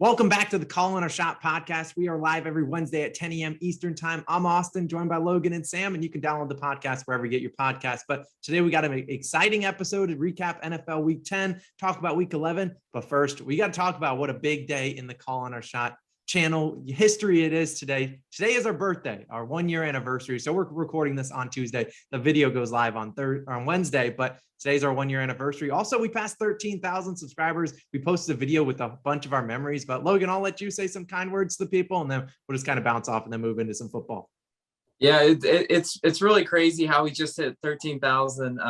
Welcome back to the Call on a Shot podcast. We are live every Wednesday at 10 a.m. Eastern time. I'm Austin, joined by Logan and Sam, and you can download the podcast wherever you get your podcast. But today we got an exciting episode to recap NFL Week 10, talk about Week 11. But first, we got to talk about what a big day in the Call on our Shot channel history it is today. Today is our birthday, our 1-year anniversary. So we're recording this on Tuesday. The video goes live on Wednesday, but today's our 1-year anniversary. Also, we passed 13,000 subscribers. We posted a video with a bunch of our memories, but Logan, I'll let you say some kind words to the people and then we'll just kind of bounce off and then move into some football. Yeah, it's really crazy how we just hit 13,000,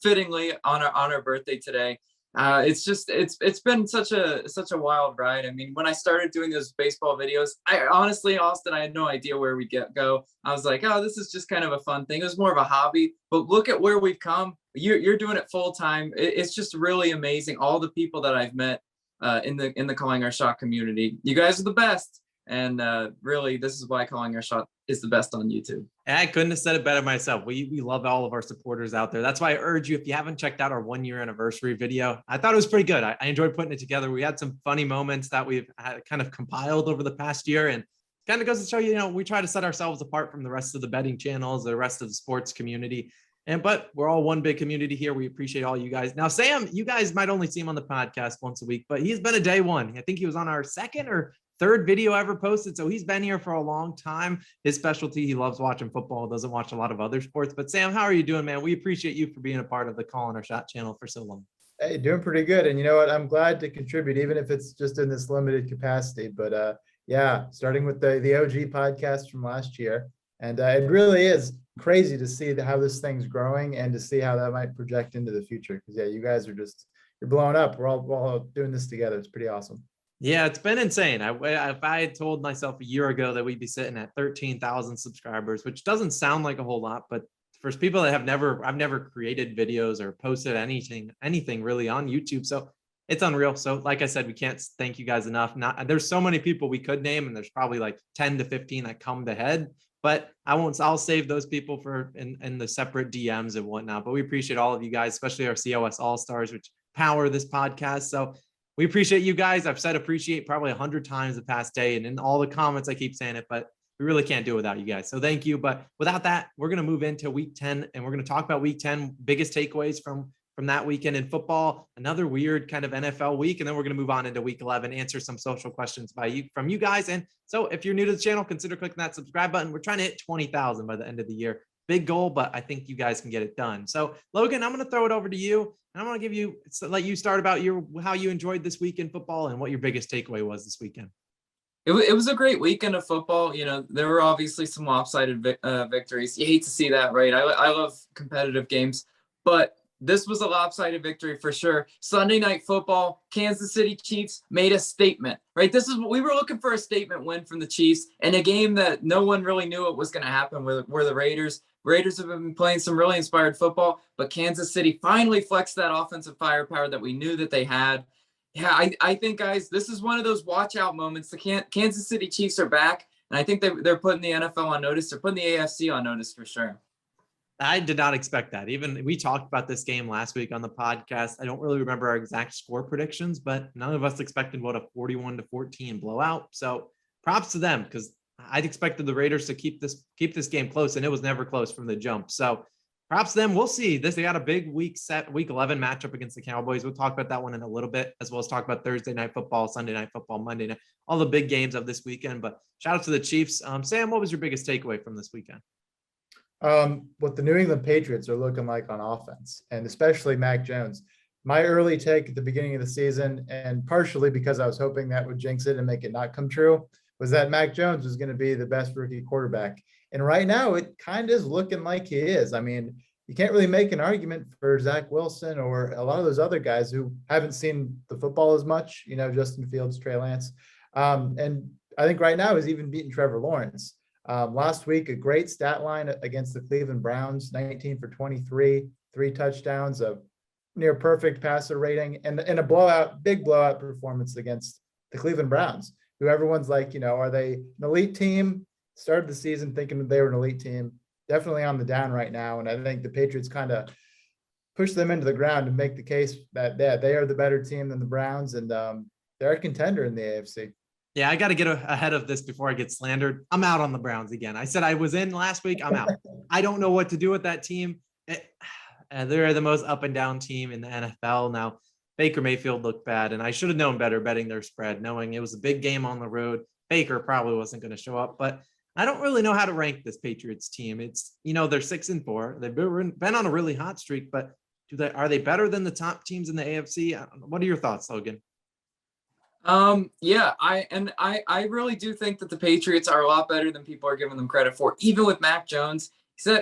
fittingly on our birthday today. It's been such a wild ride. I mean, when I started doing those baseball videos, I honestly, Austin, I had no idea where we'd go. I was like, oh, this is just kind of a fun thing. It was more of a hobby, but look at where we've come. You're doing it full time. It's just really amazing. All the people that I've met in the Calling Our Shot community. You guys are the best. And really, this is why Calling Our Shot is the best on YouTube. And I couldn't have said it better myself. We love all of our supporters out there. That's why I urge you, if you haven't checked out our 1-year anniversary video, I thought it was pretty good. I enjoyed putting it together. We had some funny moments that we've kind of compiled over the past year, and kind of goes to show you, we try to set ourselves apart from the rest of the betting channels, the rest of the sports community. But we're all one big community here. We appreciate all you guys. Now, Sam, you guys might only see him on the podcast once a week, but he's been a day one. I think he was on our second or third video ever posted. So he's been here for a long time. His specialty, he loves watching football, doesn't watch a lot of other sports. But Sam, how are you doing, man? We appreciate you for being a part of the Call on Our Shot channel for so long. Hey, doing pretty good. And you know what? I'm glad to contribute, even if it's just in this limited capacity. But yeah, starting with the OG podcast from last year. And it really is crazy to see how this thing's growing and to see how that might project into the future. Because, yeah, you guys are you're blowing up. We're all doing this together. It's pretty awesome. Yeah, it's been insane. If I had told myself a year ago that we'd be sitting at 13,000 subscribers, which doesn't sound like a whole lot, but for people that I've never created videos or posted anything really on YouTube. So it's unreal. So like I said, we can't thank you guys enough. There's so many people we could name, and there's probably like 10 to 15 that come to head, but I'll save those people for in the separate DMs and whatnot. But we appreciate all of you guys, especially our COS All-Stars, which power this podcast. So we appreciate you guys. I've said appreciate probably 100 times the past day, and in all the comments, I keep saying it, but we really can't do it without you guys. So thank you. But without that, we're going to move into Week 10, and we're going to talk about Week 10, biggest takeaways from that weekend in football, another weird kind of NFL week, and then we're going to move on into Week 11, answer some social questions from you guys. And so if you're new to the channel, consider clicking that subscribe button. We're trying to hit 20,000 by the end of the year. Big goal, but I think you guys can get it done. So Logan, I'm going to throw it over to you. And I'm going to let you start about how you enjoyed this week in football and what your biggest takeaway was this weekend. It was a great weekend of football. There were obviously some lopsided victories. You hate to see that, right? I love competitive games, but this was a lopsided victory for sure. Sunday Night Football, Kansas City Chiefs made a statement, right? This is what we were looking for, a statement win from the Chiefs in a game that no one really knew what was going to happen were the Raiders. Raiders have been playing some really inspired football, but Kansas City finally flexed that offensive firepower that we knew that they had. Yeah, I think, guys, this is one of those watch out moments. The Kansas City Chiefs are back, and I think they're putting the NFL on notice. They're putting the AFC on notice for sure. I did not expect that. Even we talked about this game last week on the podcast. I don't really remember our exact score predictions, but none of us expected a 41-14 blowout. So props to them, because I'd expected the Raiders to keep this game close, and it was never close from the jump. So props to them. We'll see. They got a big week 11 matchup against the Cowboys. We'll talk about that one in a little bit, as well as talk about Thursday Night Football, Sunday Night Football, Monday night, all the big games of this weekend. But shout out to the Chiefs. Sam, what was your biggest takeaway from this weekend? What the New England Patriots are looking like on offense, and especially Mac Jones. My early take at the beginning of the season, and partially because I was hoping that would jinx it and make it not come true, was that Mac Jones was going to be the best rookie quarterback. And right now it kind of is looking like he is. I mean, you can't really make an argument for Zach Wilson or a lot of those other guys who haven't seen the football as much, Justin Fields, Trey Lance. And I think right now he's even beating Trevor Lawrence. Last week, a great stat line against the Cleveland Browns, 19 for 23, 3 touchdowns, a near perfect passer rating, and a big blowout performance against the Cleveland Browns, who everyone's like, are they an elite team? Started the season thinking that they were an elite team, definitely on the down right now. And I think the Patriots kind of push them into the ground and make the case that they are the better team than the Browns. And They're a contender in the AFC. Yeah, I got to get ahead of this before I get slandered. I'm out on the Browns again. I said I was in last week. I'm out. I don't know what to do with that team. They're the most up and down team in the NFL now. Baker Mayfield looked bad, and I should have known better betting their spread, knowing it was a big game on the road. Baker probably wasn't going to show up, but I don't really know how to rank this Patriots team. It's, they're 6-4. They've been on a really hot streak, but are they better than the top teams in the AFC? What are your thoughts, Logan? Yeah, I really do think that the Patriots are a lot better than people are giving them credit for, even with Mac Jones.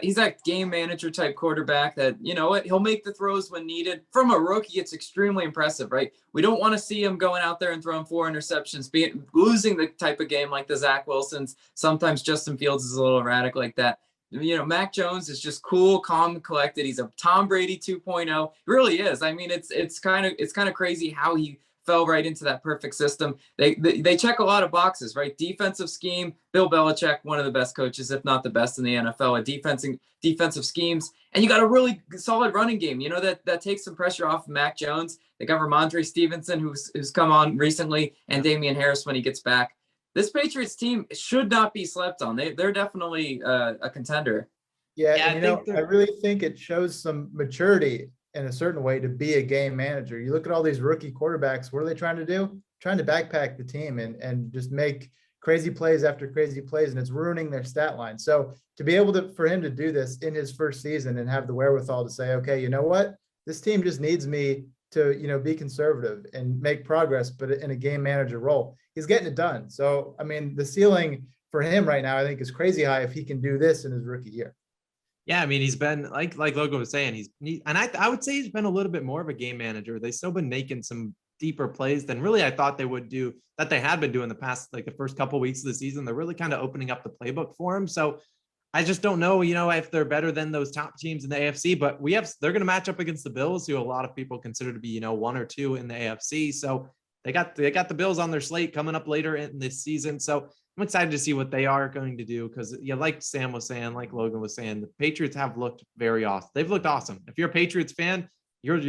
He's that game manager type quarterback that, he'll make the throws when needed. From a rookie, it's extremely impressive, right? We don't want to see him going out there and throwing 4 interceptions, losing the type of game like the Zach Wilsons. Sometimes Justin Fields is a little erratic like that. Mac Jones is just cool, calm, and collected. He's a Tom Brady 2.0. He really is. I mean, it's kind of crazy how he fell right into that perfect system. They check a lot of boxes, right? Defensive scheme, Bill Belichick, one of the best coaches, if not the best in the NFL at defensive schemes. And you got a really solid running game, that takes some pressure off of Mac Jones. They got Ramondre Stevenson, who's come on recently, and Damian Harris when he gets back. This Patriots team should not be slept on. They're definitely a contender. Yeah, and, I really think it shows some maturity in a certain way to be a game manager. You look at all these rookie quarterbacks, what are they trying to do? Trying to backpack the team and just make crazy plays after crazy plays, and it's ruining their stat line. So to be able for him to do this in his first season and have the wherewithal to say, okay, you know what? This team just needs me to, be conservative and make progress, but in a game manager role, he's getting it done. So, I mean, the ceiling for him right now, I think, is crazy high if he can do this in his rookie year. Yeah, I mean, he's been like Logan was saying, and I would say he's been a little bit more of a game manager. They've still been making some deeper plays than really I thought they would do, that they had been doing the past, like the first couple of weeks of the season. They're really kind of opening up the playbook for him. So I just don't know, if they're better than those top teams in the AFC, but they're going to match up against the Bills, who a lot of people consider to be, 1 or 2 in the AFC. So they got the Bills on their slate coming up later in this season. So I'm excited to see what they are going to do, because like Sam was saying, like Logan was saying, the Patriots have looked very awesome. They've looked awesome. If you're a Patriots fan, you're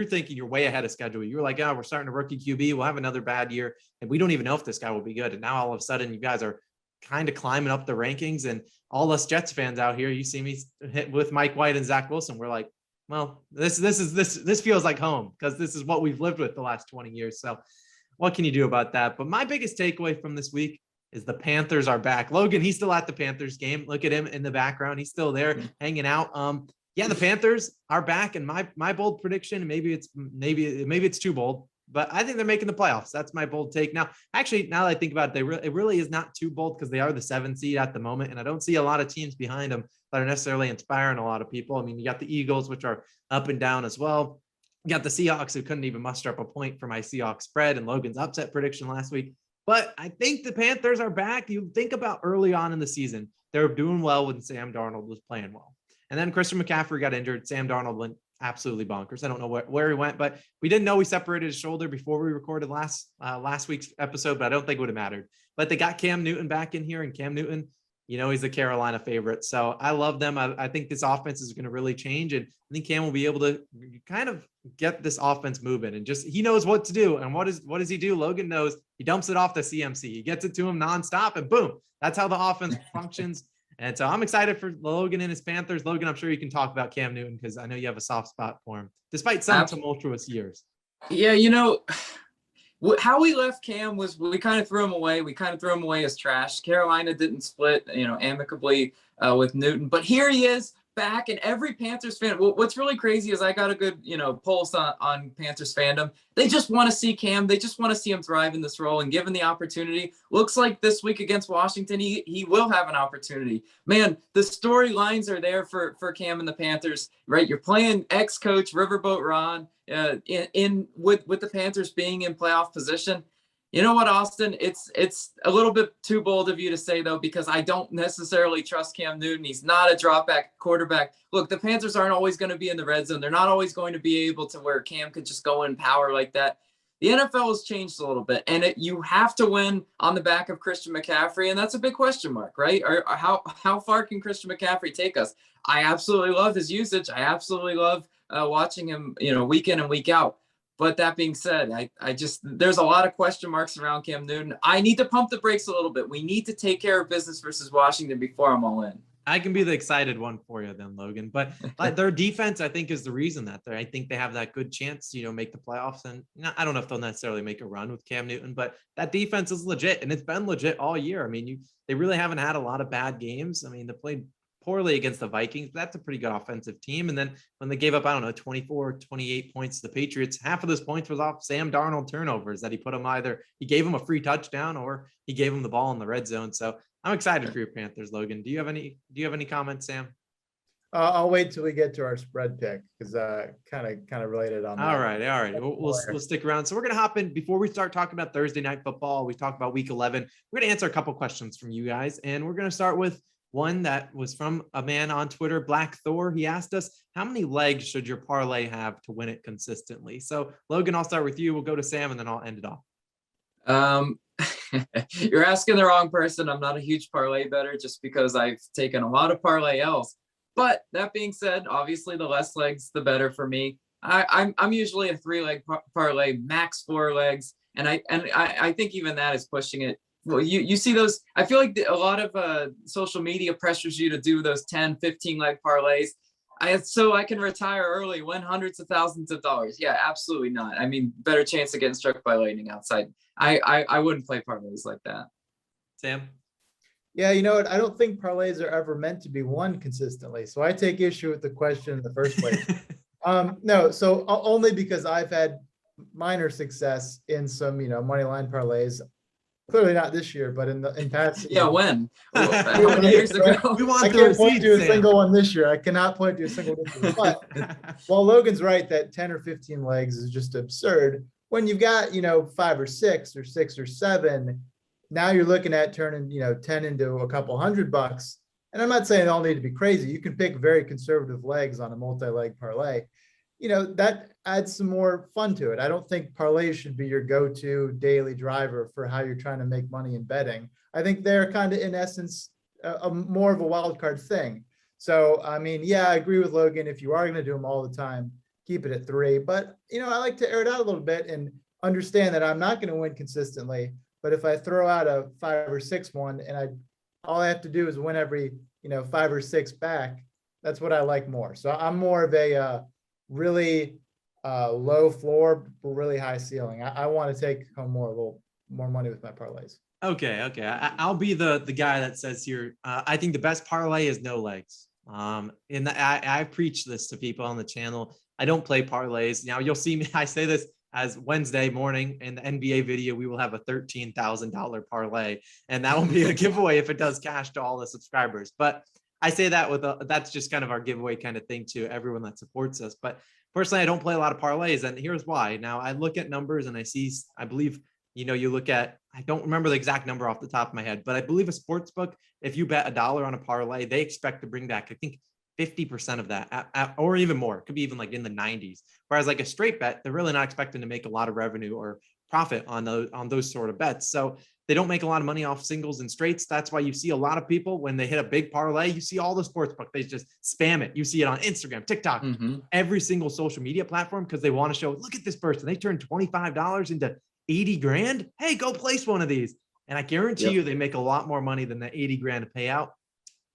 thinking you're way ahead of schedule. You're like, we're starting a rookie QB. We'll have another bad year, and we don't even know if this guy will be good. And now all of a sudden, you guys are kind of climbing up the rankings, and all us Jets fans out here, you see me hit with Mike White and Zach Wilson. We're like, well, this feels like home, because this is what we've lived with the last 20 years. So what can you do about that? But my biggest takeaway from this week is the Panthers are back. Logan, he's still at the Panthers game. Look at him in the background. He's still there hanging out. The Panthers are back, and my bold prediction, maybe it's too bold, but I think they're making the playoffs. That's my bold take. Now that I think about it, it really is not too bold, because they are the 7th seed at the moment, and I don't see a lot of teams behind them that are necessarily inspiring a lot of people. I mean, you got the Eagles, which are up and down as well. You got the Seahawks, who couldn't even muster up a point for my Seahawks spread and Logan's upset prediction last week. But I think the Panthers are back. You think about early on in the season, they were doing well when Sam Darnold was playing well. And then Christian McCaffrey got injured. Sam Darnold went absolutely bonkers. I don't know where he went, but we didn't know he separated his shoulder before we recorded last week's episode, but I don't think it would have mattered. But they got Cam Newton back in here, and Cam Newton, he's a Carolina favorite. So I love them. I think this offense is going to really change, and I think Cam will be able to kind of get this offense moving, and he knows what to do. And what does he do? Logan knows. He dumps it off to CMC. He gets it to him nonstop, and boom, that's how the offense functions. And so I'm excited for Logan and his Panthers. Logan, I'm sure you can talk about Cam Newton, because I know you have a soft spot for him, despite some tumultuous years. Yeah, how we left Cam was we kind of threw him away. We kind of threw him away as trash. Carolina didn't split, amicably with Newton. But here he is back, and every Panthers fan. What's really crazy is I got a good, pulse on Panthers fandom. They just want to see Cam. They just want to see him thrive in this role, and given the opportunity, looks like this week against Washington, he will have an opportunity. Man, the storylines are there for Cam and the Panthers, right? You're playing ex-coach Riverboat Ron with the Panthers being in playoff position. You know what, Austin? It's a little bit too bold of you to say, though, because I don't necessarily trust Cam Newton. He's not a drop-back quarterback. Look, the Panthers aren't always going to be in the red zone. They're not always going to be able to where Cam could just go in power like that. The NFL has changed a little bit, and you have to win on the back of Christian McCaffrey, and that's a big question mark, right? Or how far can Christian McCaffrey take us? I absolutely love his usage. I absolutely love watching him, week in and week out. But that being said, there's a lot of question marks around Cam Newton. I need to pump the brakes a little bit. We need to take care of business versus Washington before I'm all in. I can be the excited one for you then, Logan. But their defense, I think, is the reason that I think they have that good chance to, make the playoffs. And I don't know if they'll necessarily make a run with Cam Newton, but that defense is legit, and it's been legit all year. I mean, they really haven't had a lot of bad games. I mean, they played poorly against the Vikings. That's a pretty good offensive team. And then when they gave up, 24, 28 points to the Patriots, half of those points was off Sam Darnold turnovers that he gave him a free touchdown or he gave him the ball in the red zone. So I'm excited for your Panthers, Logan. Do you have any comments, Sam? I'll wait till we get to our spread pick because kind of related on that. All right. We'll stick around. So we're gonna hop in before we start talking about Thursday night football. We talked about Week 11. We're gonna answer a couple questions from you guys, and we're gonna start with one that was from a man on Twitter, Black Thor. He asked us, how many legs should your parlay have to win it consistently? So Logan, I'll start with you. We'll go to Sam and then I'll end it off. You're asking the wrong person. I'm not a huge parlay bettor just because I've taken a lot of parlay L's. But that being said, obviously the less legs, the better for me. I'm usually a 3-leg parlay, max 4 legs. And I think even that is pushing it. Well, you see those, I feel like a lot of social media pressures you to do those 10, 15 leg parlays. So I can retire early, win hundreds of thousands of dollars. Yeah, absolutely not. I mean, better chance of getting struck by lightning outside. I wouldn't play parlays like that. Sam? Yeah, you know what? I don't think parlays are ever meant to be won consistently. So I take issue with the question in the first place. No, so only because I've had minor success in some, money line parlays. Clearly not this year, but in past. Yeah, when? How many years ago? I can't point to a single one this year. I cannot point to a single one. But while Logan's right that 10 or 15 legs is just absurd, when you've got, 5 or 6 or 6 or 7, now you're looking at turning, 10 into a couple $100. And I'm not saying they all need to be crazy. You can pick very conservative legs on a multi-leg parlay. That adds some more fun to it. I don't think parlays should be your go-to daily driver for how you're trying to make money in betting. I think they're kind of, in essence, more of a wild card thing. So, I mean, yeah, I agree with Logan. If you are going to do them all the time, keep it at 3. But, I like to air it out a little bit and understand that I'm not going to win consistently. But if I throw out a 5 or 6 one and all I have to do is win every, 5 or 6 back, that's what I like more. So I'm more of a really low floor, but really high ceiling. I want to take home a little more money with my parlays. Okay. I'll be the guy that says here, I think the best parlay is no legs. And I preach this to people on the channel. I don't play parlays. Now you'll see me, I say this as Wednesday morning in the NBA video, we will have a $13,000 parlay, and that will be a giveaway if it does cash to all the subscribers. But I say that that's just kind of our giveaway kind of thing to everyone that supports us. But personally, I don't play a lot of parlays, and here's why. Now I look at numbers and I believe, you look at, I don't remember the exact number off the top of my head, but I believe a sports book, if you bet $1 on a parlay, they expect to bring back, I think, 50% of that, or even more. It could be even like in the 90s. Whereas like a straight bet, they're really not expecting to make a lot of revenue or profit on those sort of bets. So they don't make a lot of money off singles and straights. That's why you see a lot of people when they hit a big parlay, you see all the sports book, they just spam it. You see it on Instagram, TikTok, every single social media platform, because they want to show, look at this person. They turned $25 into 80 grand. Hey, go place one of these. And I guarantee you they make a lot more money than the 80 grand to pay out.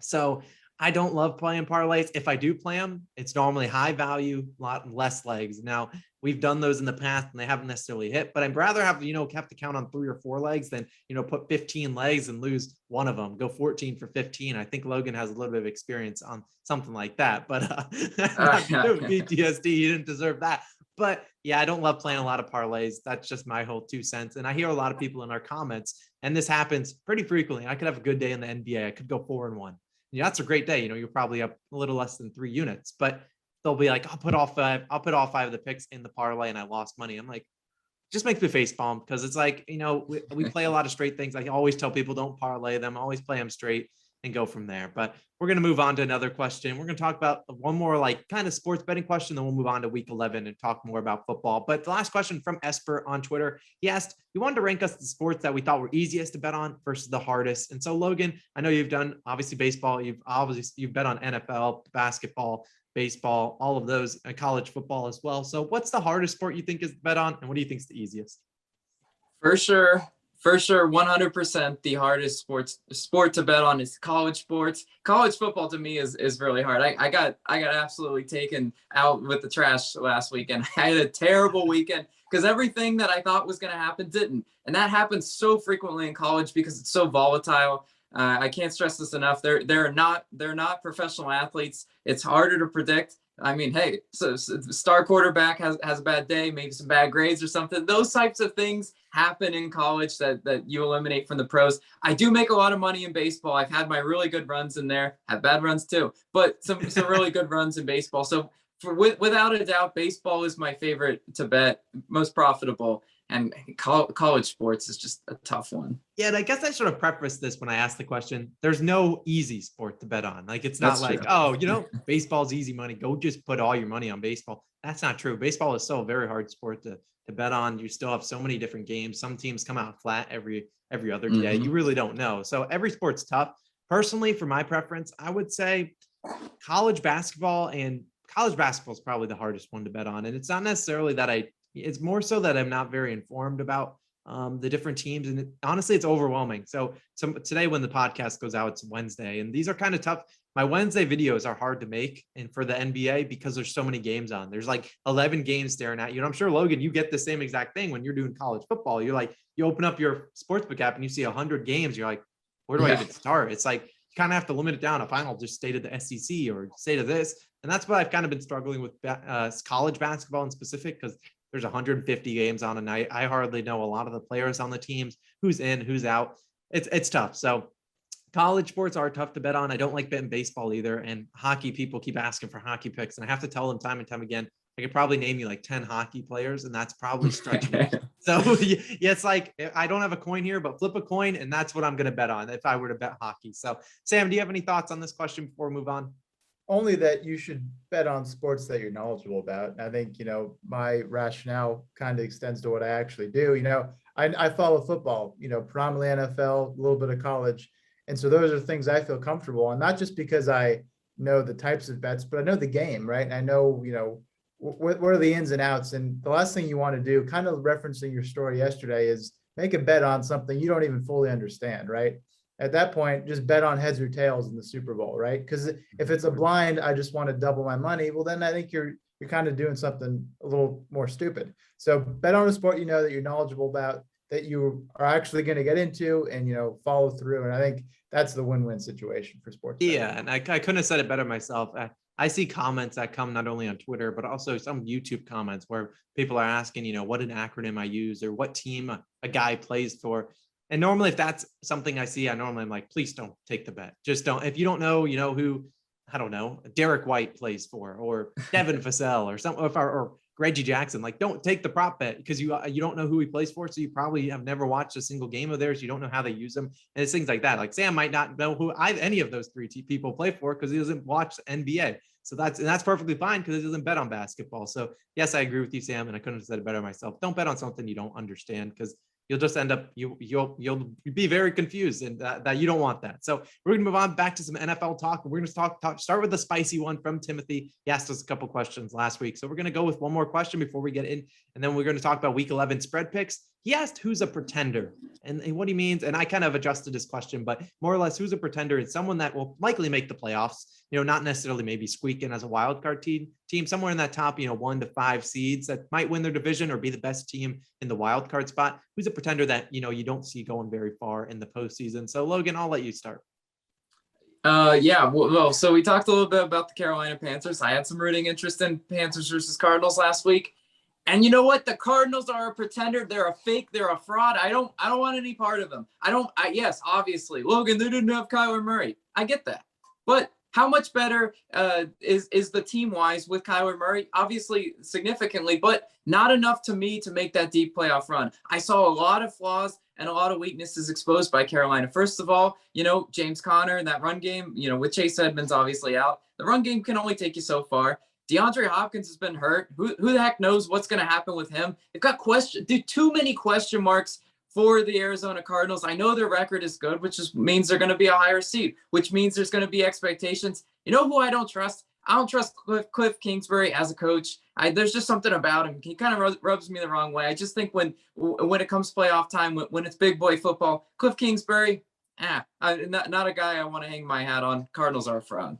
So I don't love playing parlays. If I do play them, it's normally high value, a lot less legs. Now, we've done those in the past and they haven't necessarily hit, but I'd rather have to count on 3 or 4 legs than, put 15 legs and lose one of them, go 14 for 15. I think Logan has a little bit of experience on something like that, but PTSD, he didn't deserve that. But yeah, I don't love playing a lot of parlays. That's just my whole 2 cents. And I hear a lot of people in our comments, and this happens pretty frequently. I could have a good day in the NBA. I could go 4-1. That's a great day. You're probably up a little less than 3 units, but they'll be like, I'll put all 5 of the picks in the parlay and I lost money. I'm like, just makes me face palm, because it's like, we play a lot of straight things. I always tell people don't parlay them, always play them straight and go from there. But we're going to move on to another question. We're going to talk about one more kind of sports betting question. Then we'll move on to week 11 and talk more about football. But the last question from Esper on Twitter, he asked, he wanted to rank us the sports that we thought were easiest to bet on versus the hardest. And so Logan, I know you've done obviously baseball. You've bet on NFL, basketball, baseball, all of those, college football as well. So what's the hardest sport you think is to bet on, and what do you think is the easiest? For sure, 100% the hardest sport to bet on is college sports. College football to me is really hard. I got absolutely taken out with the trash last weekend. I had a terrible weekend because everything that I thought was going to happen didn't. And that happens so frequently in college because it's so volatile. I can't stress this enough. They're not professional athletes. It's harder to predict. I mean, hey, so star quarterback has a bad day, maybe some bad grades or something. Those types of things happen in college that you eliminate from the pros. I do make a lot of money in baseball. I've had my really good runs in there, have bad runs too, but some really good runs in baseball. So without a doubt, baseball is my favorite to bet, most profitable. And college sports is just a tough one. Yeah, and I guess I should have prefaced this when I asked the question. There's no easy sport to bet on. Like, it's not like, oh, baseball's easy money. Go just put all your money on baseball. That's not true. Baseball is still a very hard sport to bet on. You still have so many different games. Some teams come out flat every other day. You really don't know. So every sport's tough. Personally, for my preference, I would say college basketball is probably the hardest one to bet on. And it's not necessarily that it's more so that I'm not very informed about the different teams. And honestly, it's overwhelming. So today when the podcast goes out, it's Wednesday, and these are kind of tough. My Wednesday videos are hard to make, and for the NBA, because there's so many games on. There's like 11 games staring at you. And I'm sure, Logan, you get the same exact thing when you're doing college football. You're like, you open up your sportsbook app and you see 100 games. You're like, where do I even start? It's like, you kind of have to limit it down. If I don't just stay to the SEC or stay to this. And that's what I've kind of been struggling with college basketball in specific, because there's 150 games on a night. I hardly know a lot of the players on the teams, who's in, who's out. It's tough. So college sports are tough to bet on. I don't like betting baseball either. And hockey, people keep asking for hockey picks. And I have to tell them time and time again, I could probably name you like 10 hockey players, and that's probably stretching it. So yeah, it's like, I don't have a coin here, but flip a coin, and that's what I'm going to bet on if I were to bet hockey. So Sam, do you have any thoughts on this question before we move on? Only that you should bet on sports that you're knowledgeable about. And I think, my rationale kind of extends to what I actually do. I follow football, predominantly NFL, a little bit of college. And so those are things I feel comfortable on, not just because I know the types of bets, but I know the game, right? And I know, what are the ins and outs. And the last thing you want to do, kind of referencing your story yesterday, is make a bet on something you don't even fully understand, right? At that point, just bet on heads or tails in the Super Bowl, right? Because if it's a blind, I just want to double my money. Well, then I think you're kind of doing something a little more stupid. So bet on a sport that you're knowledgeable about, that you are actually going to get into, and follow through. And I think that's the win-win situation for sports. Yeah, and I couldn't have said it better myself. I see comments that come not only on Twitter, but also some YouTube comments where people are asking, what an acronym I use or what team a guy plays for. And normally if that's something I see, I'm like, please don't take the bet. Just don't. If you don't know, who, I don't know, Derek White plays for, or Devin Vassell or some, or Reggie Jackson, like, don't take the prop bet, because you don't know who he plays for. So you probably have never watched a single game of theirs. You don't know how they use them. And it's things like that. Like Sam might not know who any of those three people play for, because he doesn't watch the NBA. So that's perfectly fine, because he doesn't bet on basketball. So yes, I agree with you, Sam. And I couldn't have said it better myself. Don't bet on something you don't understand, because you'll just end up, you'll be very confused, and that you don't want that. So we're going to move on back to some NFL talk. We're going to start with the spicy one from Timothy. He asked us a couple questions last week. So we're going to go with one more question before we get in, and then we're going to talk about week 11 spread picks. He asked, who's a pretender, and what he means. And I kind of adjusted his question, but more or less, who's a pretender is someone that will likely make the playoffs, not necessarily maybe squeak in as a wild card team, somewhere in that top, 1 to 5 seeds that might win their division or be the best team in the wild card spot. Who's a pretender that, you don't see going very far in the postseason. So Logan, I'll let you start. Well, so we talked a little bit about the Carolina Panthers. I had some rooting interest in Panthers versus Cardinals last week. And you know what? The Cardinals are a pretender. They're a fake. They're a fraud. I don't want any part of them. Yes, obviously, Logan, they didn't have Kyler Murray. I get that. But how much better is the team wise with Kyler Murray? Obviously, significantly, but not enough to me to make that deep playoff run. I saw a lot of flaws and a lot of weaknesses exposed by Carolina. First of all, James Conner in that run game, with Chase Edmonds obviously out, the run game can only take you so far. DeAndre Hopkins has been hurt. Who the heck knows what's going to happen with him? They've got too many question marks for the Arizona Cardinals. I know their record is good, which just means they're going to be a higher seed, which means there's going to be expectations. You know who I don't trust? I don't trust Cliff Kingsbury as a coach. There's just something about him. He kind of rubs me the wrong way. I just think when it comes playoff time, when it's big boy football, Cliff Kingsbury, not a guy I want to hang my hat on. Cardinals are a fraud.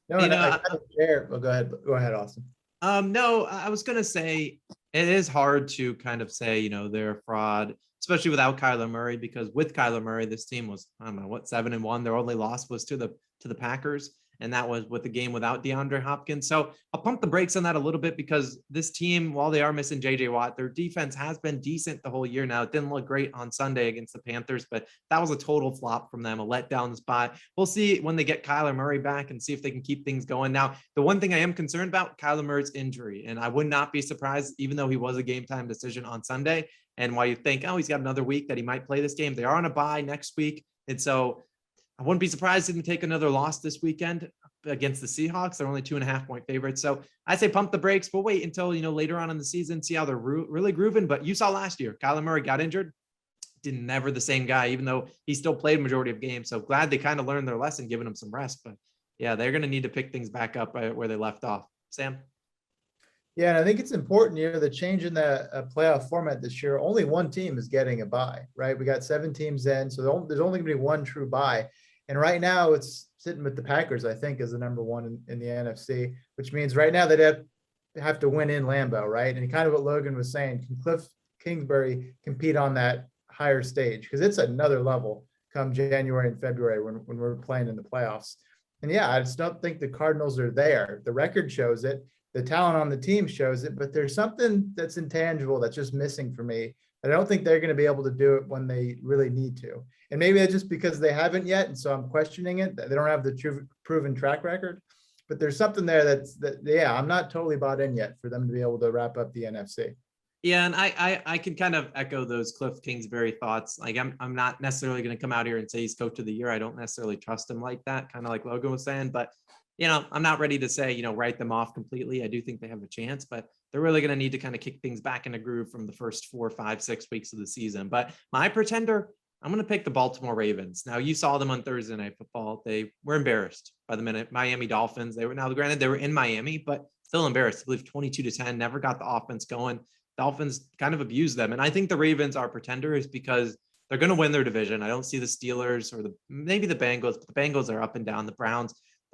No, and I kind of share. Well, go ahead, Austin. No, I was gonna say it is hard to kind of say, they're a fraud, especially without Kyler Murray, because with Kyler Murray, this team was, I don't know, 7-1. Their only loss was to the Packers, and that was with the game without DeAndre Hopkins. So I'll pump the brakes on that a little bit, because this team, while they are missing JJ Watt, their defense has been decent the whole year now. It didn't look great on Sunday against the Panthers, but that was a total flop from them, a letdown spot. We'll see when they get Kyler Murray back and see if they can keep things going. Now, the one thing I am concerned about, Kyler Murray's injury, and I would not be surprised, even though he was a game time decision on Sunday. And while you think, oh, he's got another week that he might play this game, they are on a bye next week. And so I wouldn't be surprised if they take another loss this weekend against the Seahawks. They're only 2.5-point favorites. So I say pump the brakes. We'll wait until, later on in the season, see how they're really grooving. But you saw last year, Kyler Murray got injured, never the same guy, even though he still played majority of games. So glad they kind of learned their lesson, giving him some rest. But yeah, they're going to need to pick things back up where they left off. Sam? Yeah, and I think it's important, the change in the playoff format this year, only one team is getting a bye, right? We got 7 teams in, so there's only going to be one true bye. And right now it's sitting with the Packers, I think, as the number one in the NFC, which means right now they'd have to win in Lambeau, right? And kind of what Logan was saying, can Cliff Kingsbury compete on that higher stage? Because it's another level come January and February when we're playing in the playoffs. And yeah, I just don't think the Cardinals are there. The record shows it. The talent on the team shows it, but there's something that's intangible that's just missing for me. I don't think they're going to be able to do it when they really need to. And maybe that's just because they haven't yet. And so I'm questioning it. They don't have the proven track record, but there's something there I'm not totally bought in yet for them to be able to wrap up the NFC. Yeah, and I can kind of echo those Cliff Kingsbury thoughts. Like I'm not necessarily going to come out here and say he's coach of the year. I don't necessarily trust him like that, kind of like Logan was saying, but I'm not ready to say, write them off completely. I do think they have a chance, but they're really going to need to kind of kick things back in a groove from the first 4, 5, 6 weeks of the season. But my pretender, I'm going to pick the Baltimore Ravens. Now, you saw them on Thursday Night Football. They were embarrassed by the Miami Dolphins. Granted, they were in Miami, but still embarrassed. I believe 22-10, never got the offense going. Dolphins kind of abused them. And I think the Ravens are pretenders because they're going to win their division. I don't see the Steelers or maybe the Bengals, but the Bengals are up and down. The Browns,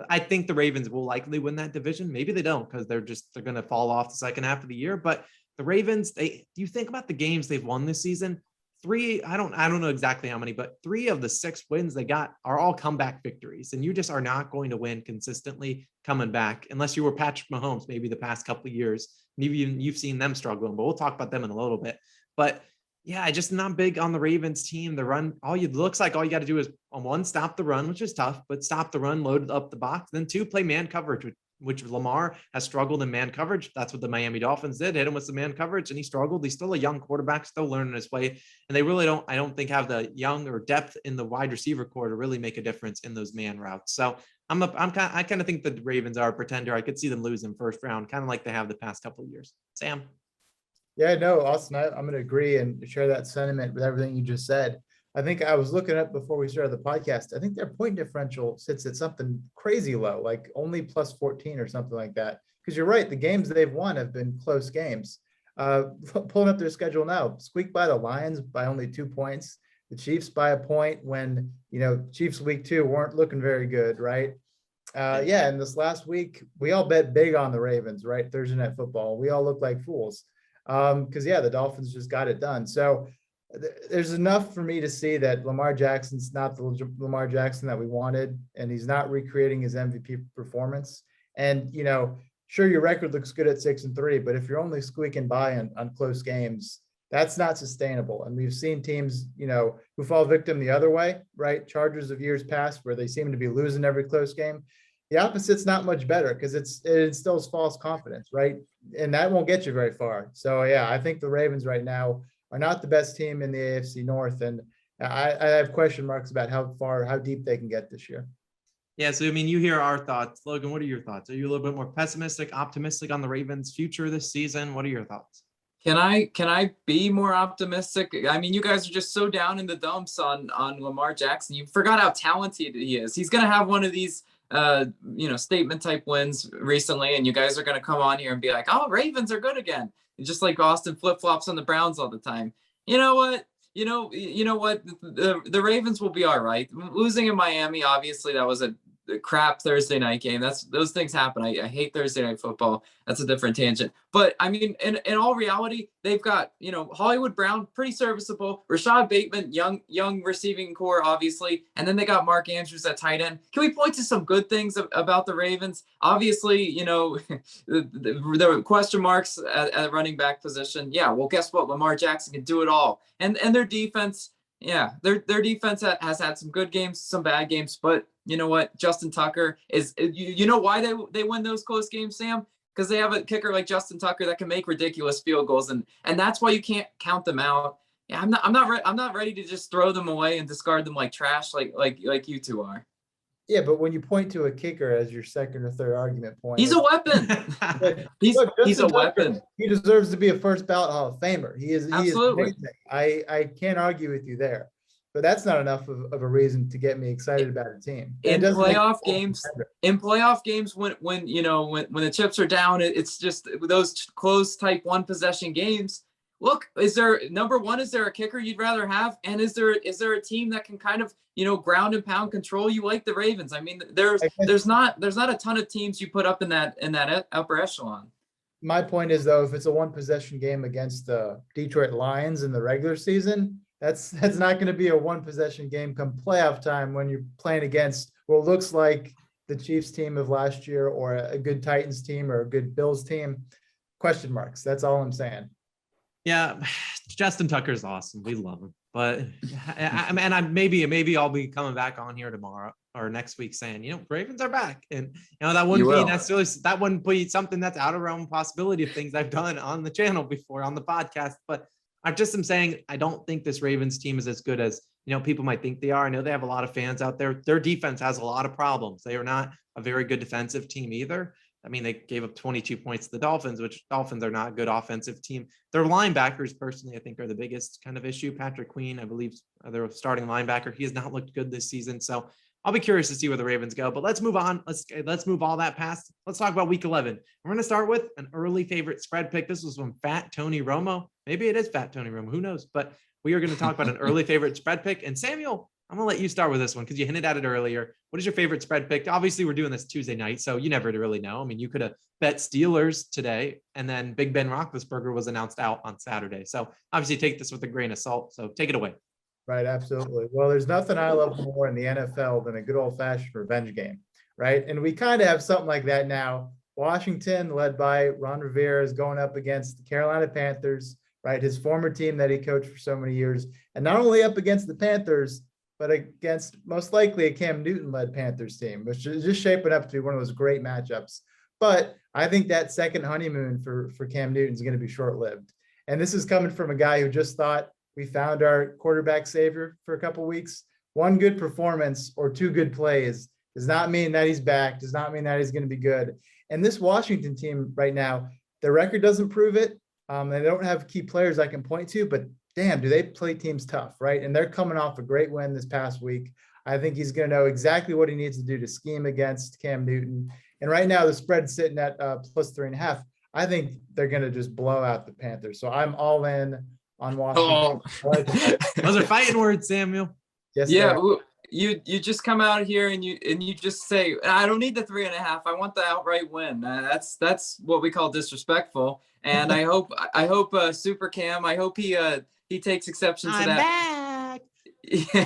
I think the Ravens will likely win that division. Maybe they don't because they're going to fall off the second half of the year. But the Ravens, do you think about the games they've won this season? 3, I don't know exactly how many, but 3 of the 6 wins they got are all comeback victories. And you just are not going to win consistently coming back unless you were Patrick Mahomes, maybe the past couple of years. You've seen them struggling, but we'll talk about them in a little bit. But yeah, just not big on the Ravens team. The run, looks like all you got to do is, on 1, stop the run, which is tough, but stop the run, load up the box. Then 2, play man coverage, which Lamar has struggled in man coverage. That's what the Miami Dolphins did, hit him with some man coverage, and he struggled. He's still a young quarterback, still learning his way. And they really I don't think have the young or depth in the wide receiver core to really make a difference in those man routes. So I kind of think the Ravens are a pretender. I could see them losing first round, kind of like they have the past couple of years. Sam? Yeah, no, Austin, I'm going to agree and share that sentiment with everything you just said. I think I was looking up before we started the podcast. I think their point differential sits at something crazy low, like only plus 14 or something like that. Because you're right, the games they've won have been close games. Pulling up their schedule now, squeaked by the Lions by only 2 points. The Chiefs by a point when, Chiefs week 2 weren't looking very good, right? Yeah, and this last week, we all bet big on the Ravens, right? Thursday Night Football. We all look like fools. Because the Dolphins just got it done. So there's enough for me to see that Lamar Jackson's not the Lamar Jackson that we wanted, and he's not recreating his MVP performance. And, sure, your record looks good at 6-3, but if you're only squeaking by on close games, that's not sustainable. And we've seen teams, who fall victim the other way, right? Chargers of years past where they seem to be losing every close game. The opposite's not much better because it instills false confidence, right? And that won't get you very far. So, yeah, I think the Ravens right now are not the best team in the AFC North. And I have question marks about how deep they can get this year. Yeah, so, you hear our thoughts. Logan, what are your thoughts? Are you a little bit more pessimistic, optimistic on the Ravens' future this season? What are your thoughts? Can I be more optimistic? You guys are just so down in the dumps on Lamar Jackson. You forgot how talented he is. He's going to have one of these statement type wins recently, and you guys are going to come on here and be like, oh, Ravens are good again. Just like Austin flip-flops on the Browns all the time. You know what? The Ravens will be all right. Losing in Miami, obviously, that was a crap Thursday night game. Those things happen. I hate Thursday night football. That's a different tangent. But I mean, in all reality, they've got, Hollywood Brown, pretty serviceable. Rashad Bateman, young receiving core, obviously. And then they got Mark Andrews at tight end. Can we point to some good things about the Ravens? Obviously, the question marks at running back position. Yeah, well, guess what? Lamar Jackson can do it all. And their defense, yeah, their defense has had some good games, some bad games, but you know what? Justin Tucker is, why they win those close games, Sam? Because they have a kicker like Justin Tucker that can make ridiculous field goals, and that's why you can't count them out. Yeah, I'm not ready to just throw them away and discard them like trash, like you two are. Yeah, but when you point to a kicker as your second or third argument point, he's a weapon. he's a weapon. He deserves to be a first ballot Hall of Famer. He is absolutely. He is I can't argue with you there, but that's not enough of a reason to get me excited about a team. In playoff games, when the chips are down, it's just those close type one possession games. Look, is there a kicker you'd rather have? And is there a team that can kind of, ground and pound control you like the Ravens? I mean, there's not a ton of teams you put up in that upper echelon. My point is, though, if it's a one possession game against the Detroit Lions in the regular season, that's not going to be a one possession game come playoff time when you're playing against what looks like the Chiefs team of last year or a good Titans team or a good Bills team. Question marks. That's all I'm saying. Yeah, Justin Tucker's awesome. We love him. But maybe I'll be coming back on here tomorrow or next week saying, Ravens are back. And that wouldn't be something that's out of realm possibility of things I've done on the channel before on the podcast. But I just am saying I don't think this Ravens team is as good as people might think they are. I know they have a lot of fans out there. Their defense has a lot of problems. They are not a very good defensive team either. I mean, they gave up 22 points to the Dolphins, which Dolphins are not a good offensive team. Their linebackers, personally, I think are the biggest kind of issue. Patrick Queen, I believe, their starting linebacker. He has not looked good this season. So I'll be curious to see where the Ravens go. But let's move on. Let's move all that past. Let's talk about Week 11. We're going to start with an early favorite spread pick. This was from Fat Tony Romo. Maybe it is Fat Tony Romo. Who knows? But we are going to talk about an early favorite spread pick. And Samuel, I'm going to let you start with this one because you hinted at it earlier. What is your favorite spread pick? Obviously, we're doing this Tuesday night, so you never really know. I mean, you could have bet Steelers today, and then Big Ben Roethlisberger was announced out on Saturday. So obviously take this with a grain of salt. So take it away. Right, absolutely. Well, there's nothing I love more in the NFL than a good old-fashioned revenge game, right? And we kind of have something like that now. Washington, led by Ron Rivera, is going up against the Carolina Panthers, right? His former team that he coached for so many years. And not only up against the Panthers, but against most likely a Cam Newton-led Panthers team, which is just shaping up to be one of those great matchups. But I think that second honeymoon for Cam Newton is going to be short-lived. And this is coming from a guy who just thought we found our quarterback savior for a couple of weeks. One good performance or two good plays does not mean that he's back, does not mean that he's going to be good. And this Washington team right now, their record doesn't prove it. They don't have key players I can point to, but damn, do they play teams tough, right? And they're coming off a great win this past week. I think he's going to know exactly what he needs to do to scheme against Cam Newton. And right now the spread's sitting at plus 3.5. I think they're going to just blow out the Panthers. So I'm all in on Washington. Those are fighting words, Samuel. Yes. Yeah. You just come out here and you just say, I don't need the 3.5. I want the outright win. That's what we call disrespectful. And I hope Super Cam, I hope he takes exception to that. Back.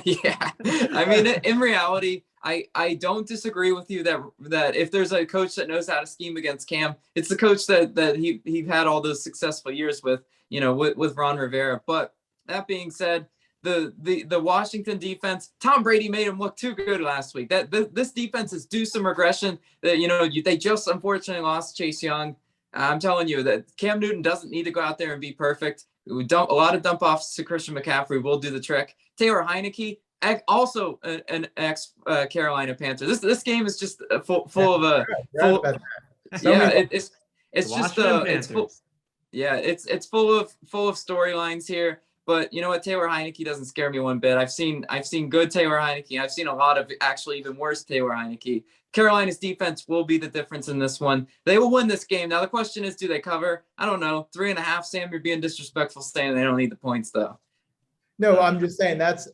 Yeah. I mean, in reality, I don't disagree with you that if there's a coach that knows how to scheme against Cam, it's the coach that he had all those successful years with Ron Rivera. But that being said, the Washington defense, Tom Brady made him look too good last week. This defense is due some regression. They just unfortunately lost Chase Young. I'm telling you that Cam Newton doesn't need to go out there and be perfect. A lot of dump offs to Christian McCaffrey will do the trick. Taylor Heineke, also an ex Carolina Panther. This game is just full of it's full of storylines here. But you know what? Taylor Heineke doesn't scare me one bit. I've seen good Taylor Heineke. I've seen a lot of actually even worse Taylor Heineke. Carolina's defense will be the difference in this one. They will win this game. Now the question is, do they cover? I don't know. 3.5. Sam, you're being disrespectful saying they don't need the points though. No, I'm just saying that's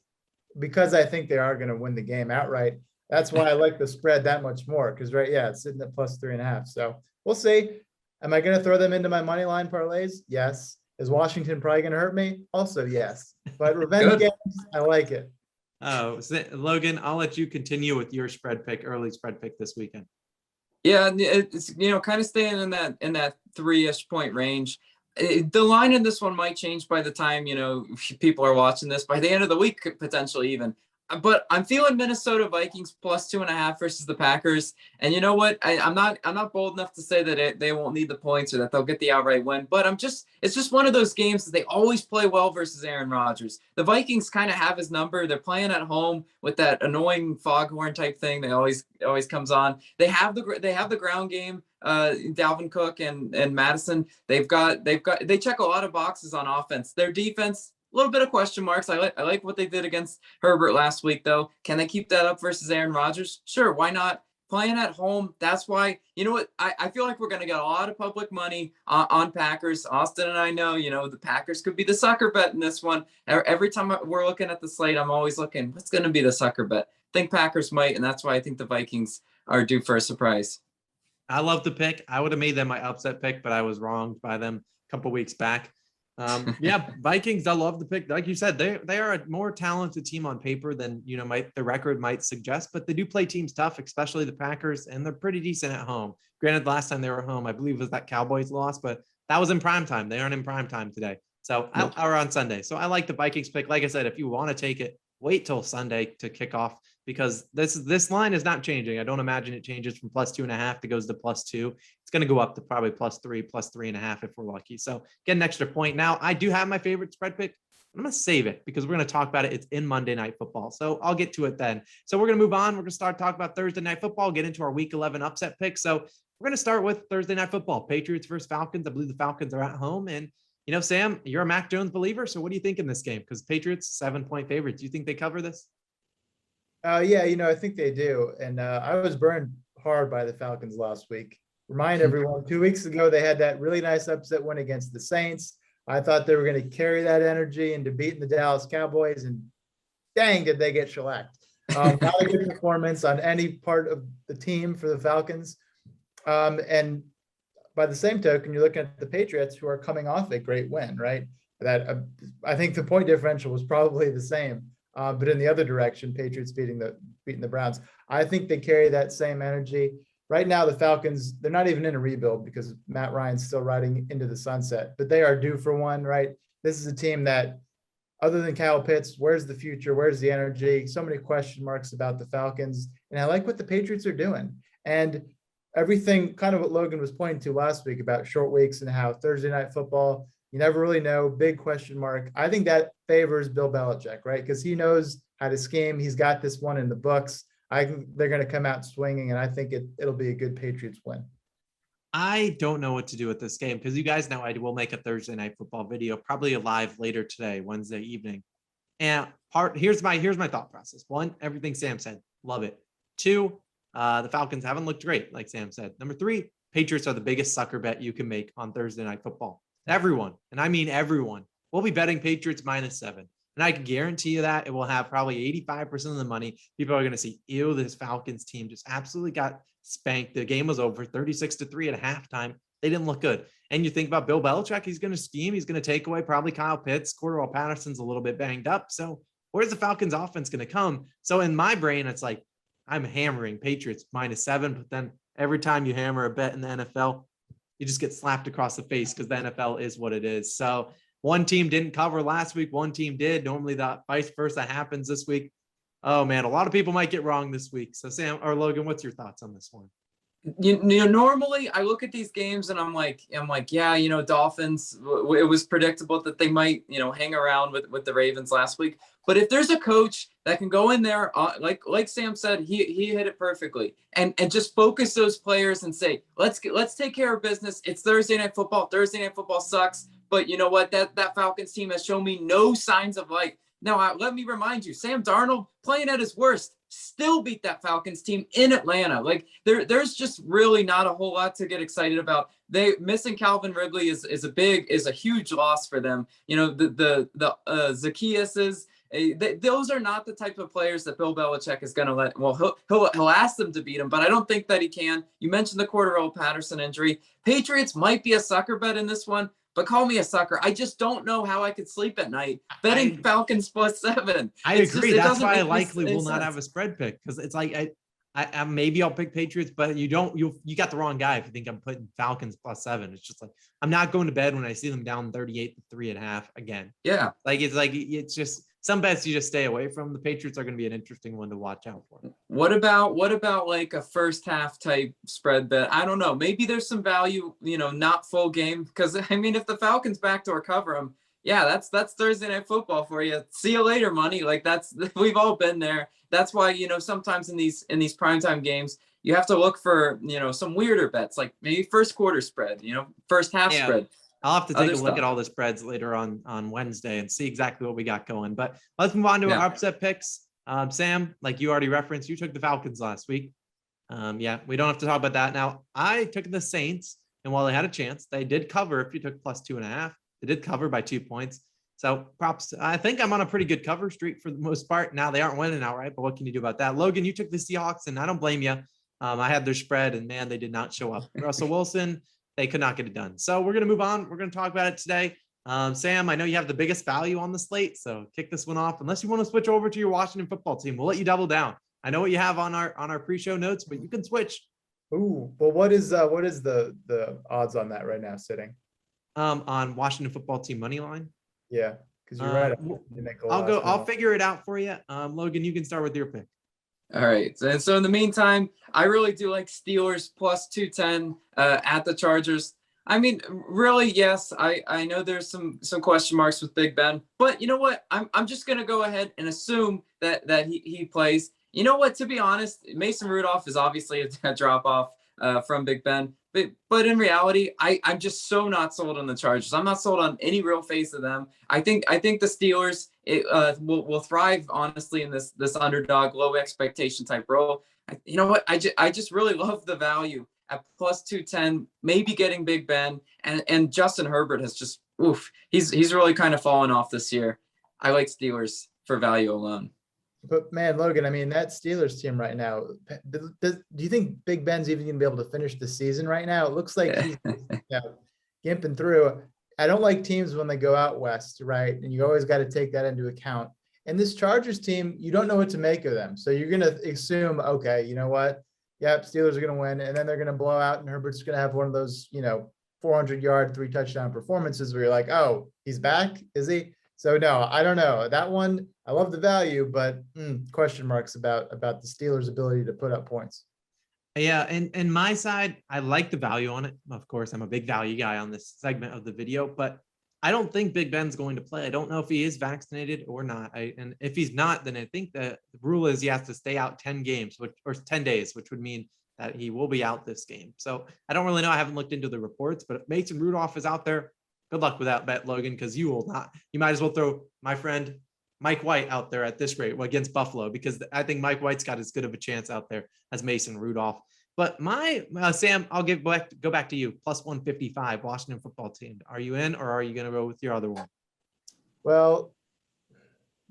because I think they are going to win the game outright. That's why I like the spread that much more. Because it's sitting at plus 3.5. So we'll see. Am I going to throw them into my money line parlays? Yes. Is Washington probably going to hurt me? Also, yes. But revenge games, I like it. Oh, Logan, I'll let you continue with your early spread pick this weekend. Yeah, it's kind of staying in that 3-ish point range. The line in this one might change by the time people are watching this. By the end of the week, potentially even. But I'm feeling Minnesota Vikings plus 2.5 versus the Packers. And you know what? I'm not bold enough to say that they won't need the points or that they'll get the outright win. But it's just one of those games that they always play well versus Aaron Rodgers. The Vikings kind of have his number. They're playing at home with that annoying foghorn type thing that always comes on. They have the ground game. Dalvin Cook and Madison. They check a lot of boxes on offense. Their defense, a little bit of question marks. I like what they did against Herbert last week, though. Can they keep that up versus Aaron Rodgers? Sure, why not? Playing at home, that's why. You know what? I feel like we're going to get a lot of public money on Packers. Austin and I know, the Packers could be the sucker bet in this one. Every time we're looking at the slate, I'm always looking, what's going to be the sucker bet? I think Packers might, and that's why I think the Vikings are due for a surprise. I love the pick. I would have made them my upset pick, but I was wronged by them a couple weeks back. Vikings, I love the pick. Like you said, they are a more talented team on paper than the record might suggest, but they do play teams tough, especially the Packers, and they're pretty decent at home. Granted, last time they were home, I believe was that Cowboys loss, but that was in prime time. They aren't in prime time today. So or on Sunday. So I like the Vikings pick. Like I said, if you want to take it, wait till Sunday to kick off, because this line is not changing. I don't imagine it changes from plus 2.5 to goes to plus 2. It's going to go up to probably plus 3, plus 3.5 if we're lucky. So get an extra point. Now, I do have my favorite spread pick. I'm going to save it because we're going to talk about it. It's in Monday Night Football. So I'll get to it then. So we're going to move on. We're going to start talking about Thursday Night Football, get into our Week 11 upset pick. So we're going to start with Thursday Night Football. Patriots versus Falcons. I believe the Falcons are at home. And, Sam, you're a Mac Jones believer. So what do you think in this game? Because Patriots, 7-point favorites. Do you think they cover this? I think they do. And I was burned hard by the Falcons last week. Remind everyone, 2 weeks ago, they had that really nice upset win against the Saints. I thought they were going to carry that energy into beating the Dallas Cowboys, and dang, did they get shellacked. Not a good performance on any part of the team for the Falcons. And by the same token, you're looking at the Patriots, who are coming off a great win, right? That I think the point differential was probably the same. But in the other direction, Patriots beating the Browns. I think they carry that same energy. Right now, the Falcons, they're not even in a rebuild because Matt Ryan's still riding into the sunset, but they are due for one, right? This is a team that, other than Kyle Pitts, where's the future? Where's the energy? So many question marks about the Falcons. And I like what the Patriots are doing. And everything, kind of what Logan was pointing to last week about short weeks and how Thursday Night Football, you never really know, big question mark. I think that favors Bill Belichick, right? Because he knows how to scheme. He's got this one in the books. They're going to come out swinging, and I think it'll be a good Patriots win. I don't know what to do with this game because you guys know I will make a Thursday Night Football video, probably live later today, Wednesday evening. And here's my thought process. 1, everything Sam said, love it. 2, the Falcons haven't looked great, like Sam said. Number 3, Patriots are the biggest sucker bet you can make on Thursday Night Football. Everyone, and I mean everyone, will be betting Patriots -7. And I can guarantee you that it will have probably 85% of the money. People are going to see, ew, this Falcons team just absolutely got spanked. The game was over 36-3 at halftime. They didn't look good. And you think about Bill Belichick, he's going to scheme. He's going to take away probably Kyle Pitts. Cordarrelle Patterson's a little bit banged up. So where's the Falcons offense going to come? So in my brain, it's like, I'm hammering Patriots -7, but then every time you hammer a bet in the NFL, you just get slapped across the face because the NFL is what it is. So one team didn't cover last week. One team did. Normally the vice versa happens this week. Oh man, a lot of people might get wrong this week. So Sam or Logan, what's your thoughts on this one? Normally I look at these games and I'm like, yeah, Dolphins, it was predictable that they might, hang around with the Ravens last week. But if there's a coach that can go in there, like Sam said, he hit it perfectly and just focus those players and say, let's take care of business. It's Thursday Night Football. Thursday Night Football sucks, But you know what? That Falcons team has shown me no signs of life. Now, let me remind you, Sam Darnold, playing at his worst, still beat that Falcons team in Atlanta. Like there's just really not a whole lot to get excited about. They missing Calvin Ridley is a huge loss for them. You know, the Zacchaeuses, those are not the type of players that Bill Belichick is going to let. Well, he'll ask them to beat him, but I don't think that he can. You mentioned the Cordarrelle Patterson injury. Patriots might be a sucker bet in this one, but call me a sucker. I just don't know how I could sleep at night betting Falcons +7. I agree. That's why I likely will not have a spread pick, because it's like I maybe I'll pick Patriots, but you got the wrong guy if you think I'm putting Falcons +7. It's just like I'm not going to bed when I see them down 38-3.5 again. Yeah, it's just some bets you just stay away from. The Patriots are going to be an interesting one to watch out for. What about like a first half type spread bet? I don't know. Maybe there's some value, not full game, because I mean, if the Falcons backdoor cover them, yeah, that's Thursday Night Football for you. See you later, money. Like we've all been there. That's why, sometimes in these primetime games, you have to look for, some weirder bets, like maybe first quarter spread, first half spread. I'll have to take a look at all the spreads later on Wednesday and see exactly what we got going. But let's move on to our upset picks. Sam, like you already referenced, you took the Falcons last week. We don't have to talk about that. Now, I took the Saints, and while they had a chance, they did cover. If you took +2.5, they did cover by 2 points. So props. I think I'm on a pretty good cover streak for the most part. Now, they aren't winning outright, but what can you do about that? Logan, you took the Seahawks, and I don't blame you. I had their spread, and man, they did not show up. Russell Wilson, they could not get it done. So we're going to move on. We're going to talk about it today. Sam, I know you have the biggest value on the slate, so kick this one off. Unless you want to switch over to your Washington football team, we'll let you double down. I know what you have on our pre-show notes, but you can switch. Ooh, well, what is the odds on that right now sitting? On Washington football team money line. Yeah, because you're right. I'll figure it out for you. Logan, you can start with your pick. All right. And so in the meantime, I really do like Steelers +210 at the Chargers. I mean, really, yes, I know there's some question marks with Big Ben, but you know what? I'm just gonna go ahead and assume that he plays. You know what? To be honest, Mason Rudolph is obviously a drop off from Big Ben, but in reality, I'm just so not sold on the Chargers. I'm not sold on any real face of them. I think the Steelers will thrive, honestly, in this underdog, low expectation type role. You know what? I just really love the value at +210, maybe getting Big Ben, and Justin Herbert has just he's really kind of fallen off this year. I like Steelers for value alone. But man, Logan, I mean, that Steelers team right now, do you think Big Ben's even going to be able to finish the season right now? It looks like he's gimping through. I don't like teams when they go out west, right? And you always got to take that into account. And this Chargers team, you don't know what to make of them. So you're going to assume, okay, you know what? Yep, Steelers are going to win. And then they're going to blow out, and Herbert's going to have one of those, 400-yard, 3-touchdown performances where you're like, oh, he's back? Is he? So no, I don't know. That one, I love the value, but question marks about the Steelers' ability to put up points. Yeah, and my side, I like the value on it. Of course, I'm a big value guy on this segment of the video, but I don't think Big Ben's going to play. I don't know if he is vaccinated or not. And if he's not, then I think the rule is he has to stay out 10 games, or 10 days, which would mean that he will be out this game. So I don't really know. I haven't looked into the reports, but if Mason Rudolph is out there, good luck with that bet, Logan, because you will not. You might as well throw my friend Mike White out there at this rate against Buffalo, because I think Mike White's got as good of a chance out there as Mason Rudolph. But Sam, I'll go back to you. +155 Washington football team. Are you in, or are you going to go with your other one? Well,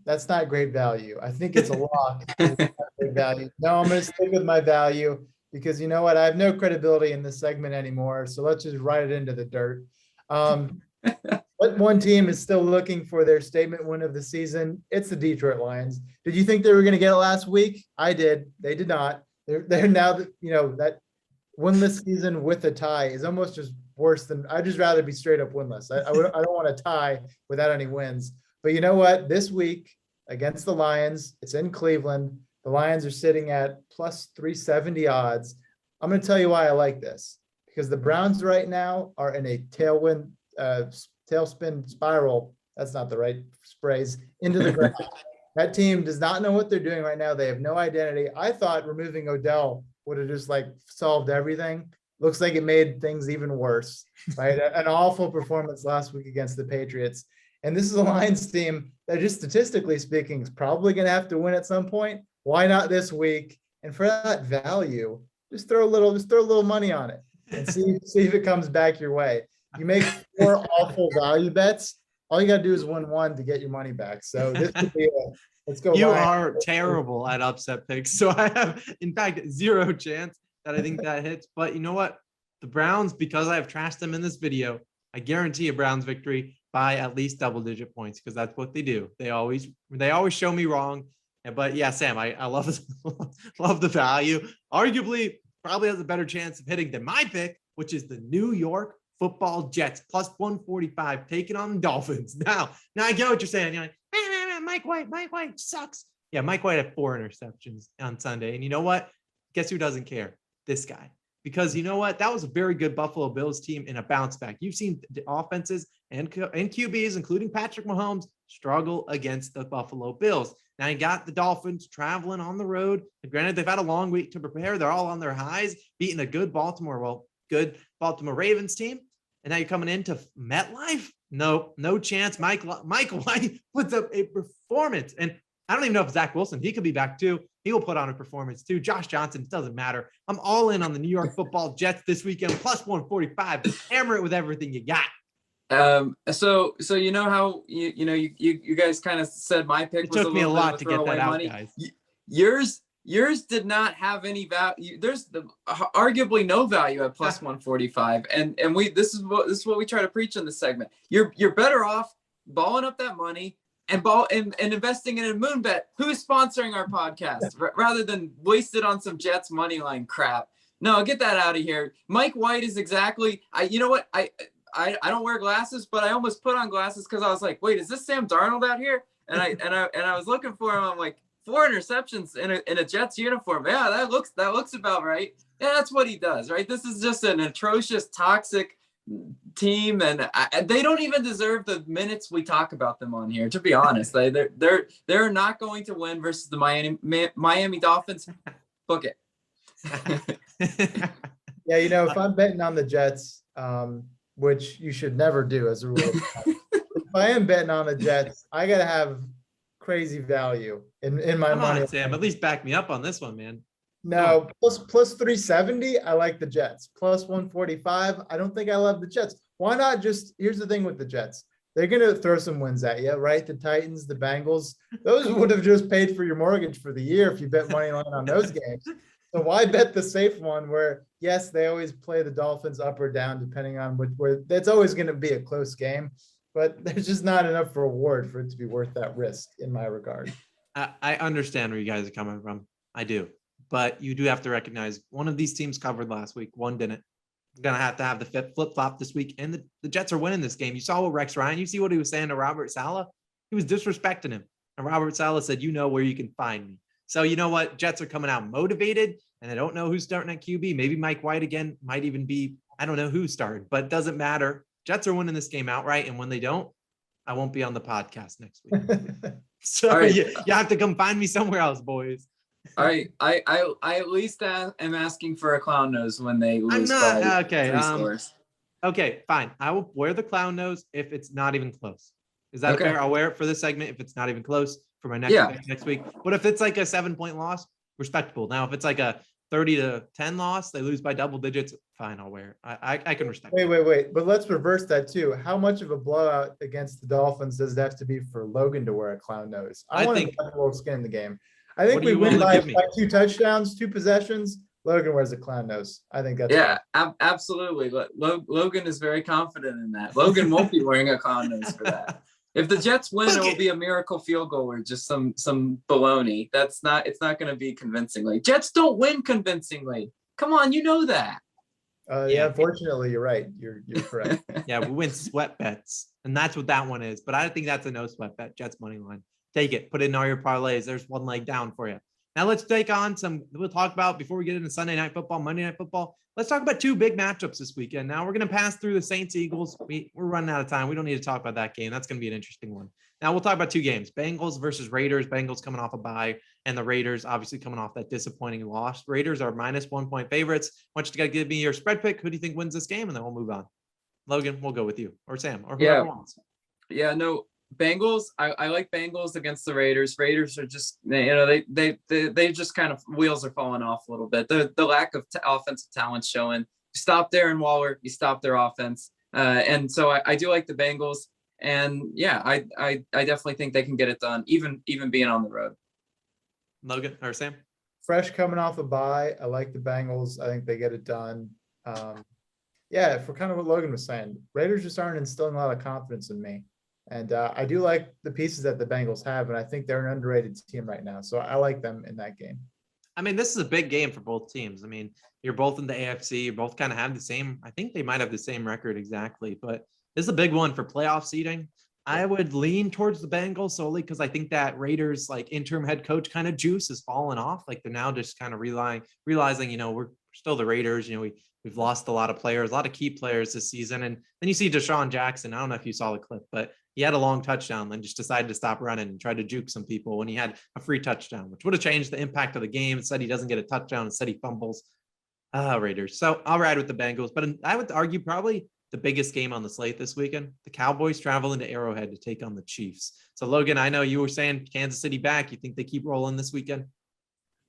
that's not great value. I think it's a lock. It's not great value. No, I'm going to stick with my value, because you know what? I have no credibility in this segment anymore. So let's just write it into the dirt. But one team is still looking for their statement win of the season. It's the Detroit Lions. Did you think they were going to get it last week? I did. They did not. They're now that, that winless season with a tie is almost just worse than. I'd just rather be straight up winless. I don't want to tie without any wins. But you know what? This week against the Lions, it's in Cleveland. The Lions are sitting at +370 odds. I'm going to tell you why I like this, because the Browns right now are in a tailspin spiral. That's not the right phrase. Into the ground. That team does not know what they're doing right now. They have no identity. I thought removing Odell would have just solved everything. looks like it made things even worse, right? An awful performance last week against the Patriots. And this is a Lions team that, just statistically speaking, is probably going to have to win at some point. Why not this week? And for that value, just throw a little money on it and see if it comes back your way. You make 4 awful value bets. All you got to do is win 1 to get your money back. So this could be let's go. You Lions. are terrible at upset picks. So I have, in fact, 0 chance that I think that hits. But you know what? The Browns, because I have trashed them in this video, I guarantee a Browns victory by at least double-digit points, because that's what they do. They always show me wrong. But yeah, Sam, I love the value. Arguably, probably has a better chance of hitting than my pick, which is the New York Football Jets plus 145 taking on the Dolphins. Now I get what you're saying. You're like, Mike White sucks. Yeah, Mike White had 4 interceptions on Sunday. And you know what? Guess who doesn't care? This guy. Because you know what? That was a very good Buffalo Bills team in a bounce back. You've seen the offenses and QBs, including Patrick Mahomes, struggle against the Buffalo Bills. Now you got the Dolphins traveling on the road. Granted, they've had a long week to prepare. They're all on their highs, beating a good Baltimore Ravens team. And now you're coming into MetLife? No chance. Mike White puts up a performance. And I don't even know if Zach Wilson, he could be back too. He will put on a performance too. Josh Johnson, doesn't matter. I'm all in on the New York Football Jets this weekend, plus 145. Hammer it with everything you got. So you know how you guys kind of said my pick was took me a lot to get that out, money. guys. Yours did not have any value. There's arguably no value at plus 145, and this is what we try to preach in this segment. You're better off balling up that money and investing in a moon bet. Who's sponsoring our podcast rather than waste it on some Jets money line crap? No, get that out of here. Mike White is exactly. You know what? I don't wear glasses, but I almost put on glasses because I was like, wait, is this Sam Darnold out here? And I was looking for him. I'm like, 4 interceptions in a Jets uniform. Yeah, that looks about right. Yeah, that's what he does, right? This is just an atrocious, toxic team, and they don't even deserve the minutes we talk about them on here. To be honest, they're not going to win versus the Miami Dolphins. Book it. Yeah, if I'm betting on the Jets, which you should never do as a rule, if I am betting on the Jets, I gotta have crazy value in my Come money. on, Sam, at least back me up on this one, man. No, plus 370. I like the Jets. Plus 145. I don't think I love the Jets. Why not just, here's the thing with the Jets. They're going to throw some wins at you, right? The Titans, the Bengals, those would have just paid for your mortgage for the year if you bet money line on those games. So why bet the safe one where, yes, they always play the Dolphins up or down, depending on where that's always going to be a close game, but there's just not enough reward for it to be worth that risk in my regard. I understand where you guys are coming from. I do. But you do have to recognize one of these teams covered last week. One didn't. Going to have the flip-flop this week. And the Jets are winning this game. You saw what Rex Ryan, you see what he was saying to Robert Saleh? He was disrespecting him. And Robert Saleh said, you know where you can find me. So you know what? Jets are coming out motivated, and they don't know who's starting at QB. Maybe Mike White again might even be, I don't know who started, but it doesn't matter. Jets are winning this game outright. And when they don't, I won't be on the podcast next week. So right. you have to come find me somewhere else, boys. All right, I at least am asking for a clown nose when they lose. I'm not okay. 3 scores. Okay, fine. I will wear the clown nose if it's not even close. Is that okay? Fair? I'll wear it for this segment if it's not even close for my next week. But if it's like a 7-point loss, respectable. Now, if it's like a 30-10 loss, they lose by double digits. Fine, I'll wear it. I can respect. Wait. But let's reverse that too. How much of a blowout against the Dolphins does it have to be for Logan to wear a clown nose? I want to have a little skin in the game. I think we win by 2 touchdowns, 2 possessions. Logan wears a clown nose. I think that's absolutely. Logan is very confident in that. Logan won't be wearing a clown nose for that. If the Jets win, it will be a miracle field goal or just some baloney. It's not going to be convincingly. Jets don't win convincingly. Come on, you know that. Yeah, unfortunately, you're right. You're correct. Yeah, we win sweat bets, and that's what that one is. But I think that's a no sweat bet. Jets money line. Take it. Put it in all your parlays. There's one leg down for you. Now let's take on we'll talk about, before we get into Sunday Night Football, Monday Night Football, let's talk about 2 big matchups this weekend. Now we're going to pass through the Saints-Eagles. We're running out of time. We don't need to talk about that game. That's going to be an interesting one. Now we'll talk about 2 games, Bengals versus Raiders. Bengals coming off a bye, and the Raiders obviously coming off that disappointing loss. Raiders are -1 point favorites. I want you to give me your spread pick. Who do you think wins this game? And then we'll move on. Logan, we'll go with you, or Sam, or whoever wants. Yeah, no, Bengals. I like Bengals against the Raiders. Raiders are just, they just kind of wheels are falling off a little bit. The lack of offensive talent showing. You stop Darren Waller, you stop their offense, and so I do like the Bengals. And yeah, I definitely think they can get it done, even being on the road. Logan or Sam? Fresh coming off a bye. I like the Bengals. I think they get it done. Yeah, for kind of what Logan was saying, Raiders just aren't instilling a lot of confidence in me. And I do like the pieces that the Bengals have, and I think they're an underrated team right now. So I like them in that game. I mean, this is a big game for both teams. I mean, you're both in the AFC. You both kind of have the same, I think they might have the same record exactly, but this is a big one for playoff seeding. I would lean towards the Bengals solely because I think that Raiders like interim head coach kind of juice is falling off. Like they're now just kind of realizing, we're still the Raiders. We've lost a lot of players, a lot of key players this season. And then you see Deshaun Jackson. I don't know if you saw the clip, but he had a long touchdown, then just decided to stop running and tried to juke some people when he had a free touchdown, which would have changed the impact of the game. Instead, he doesn't get a touchdown. Instead, he fumbles. Raiders. So I'll ride with the Bengals, but I would argue probably the biggest game on the slate this weekend. The Cowboys travel into Arrowhead to take on the Chiefs. So Logan, I know you were saying Kansas City back. You think they keep rolling this weekend?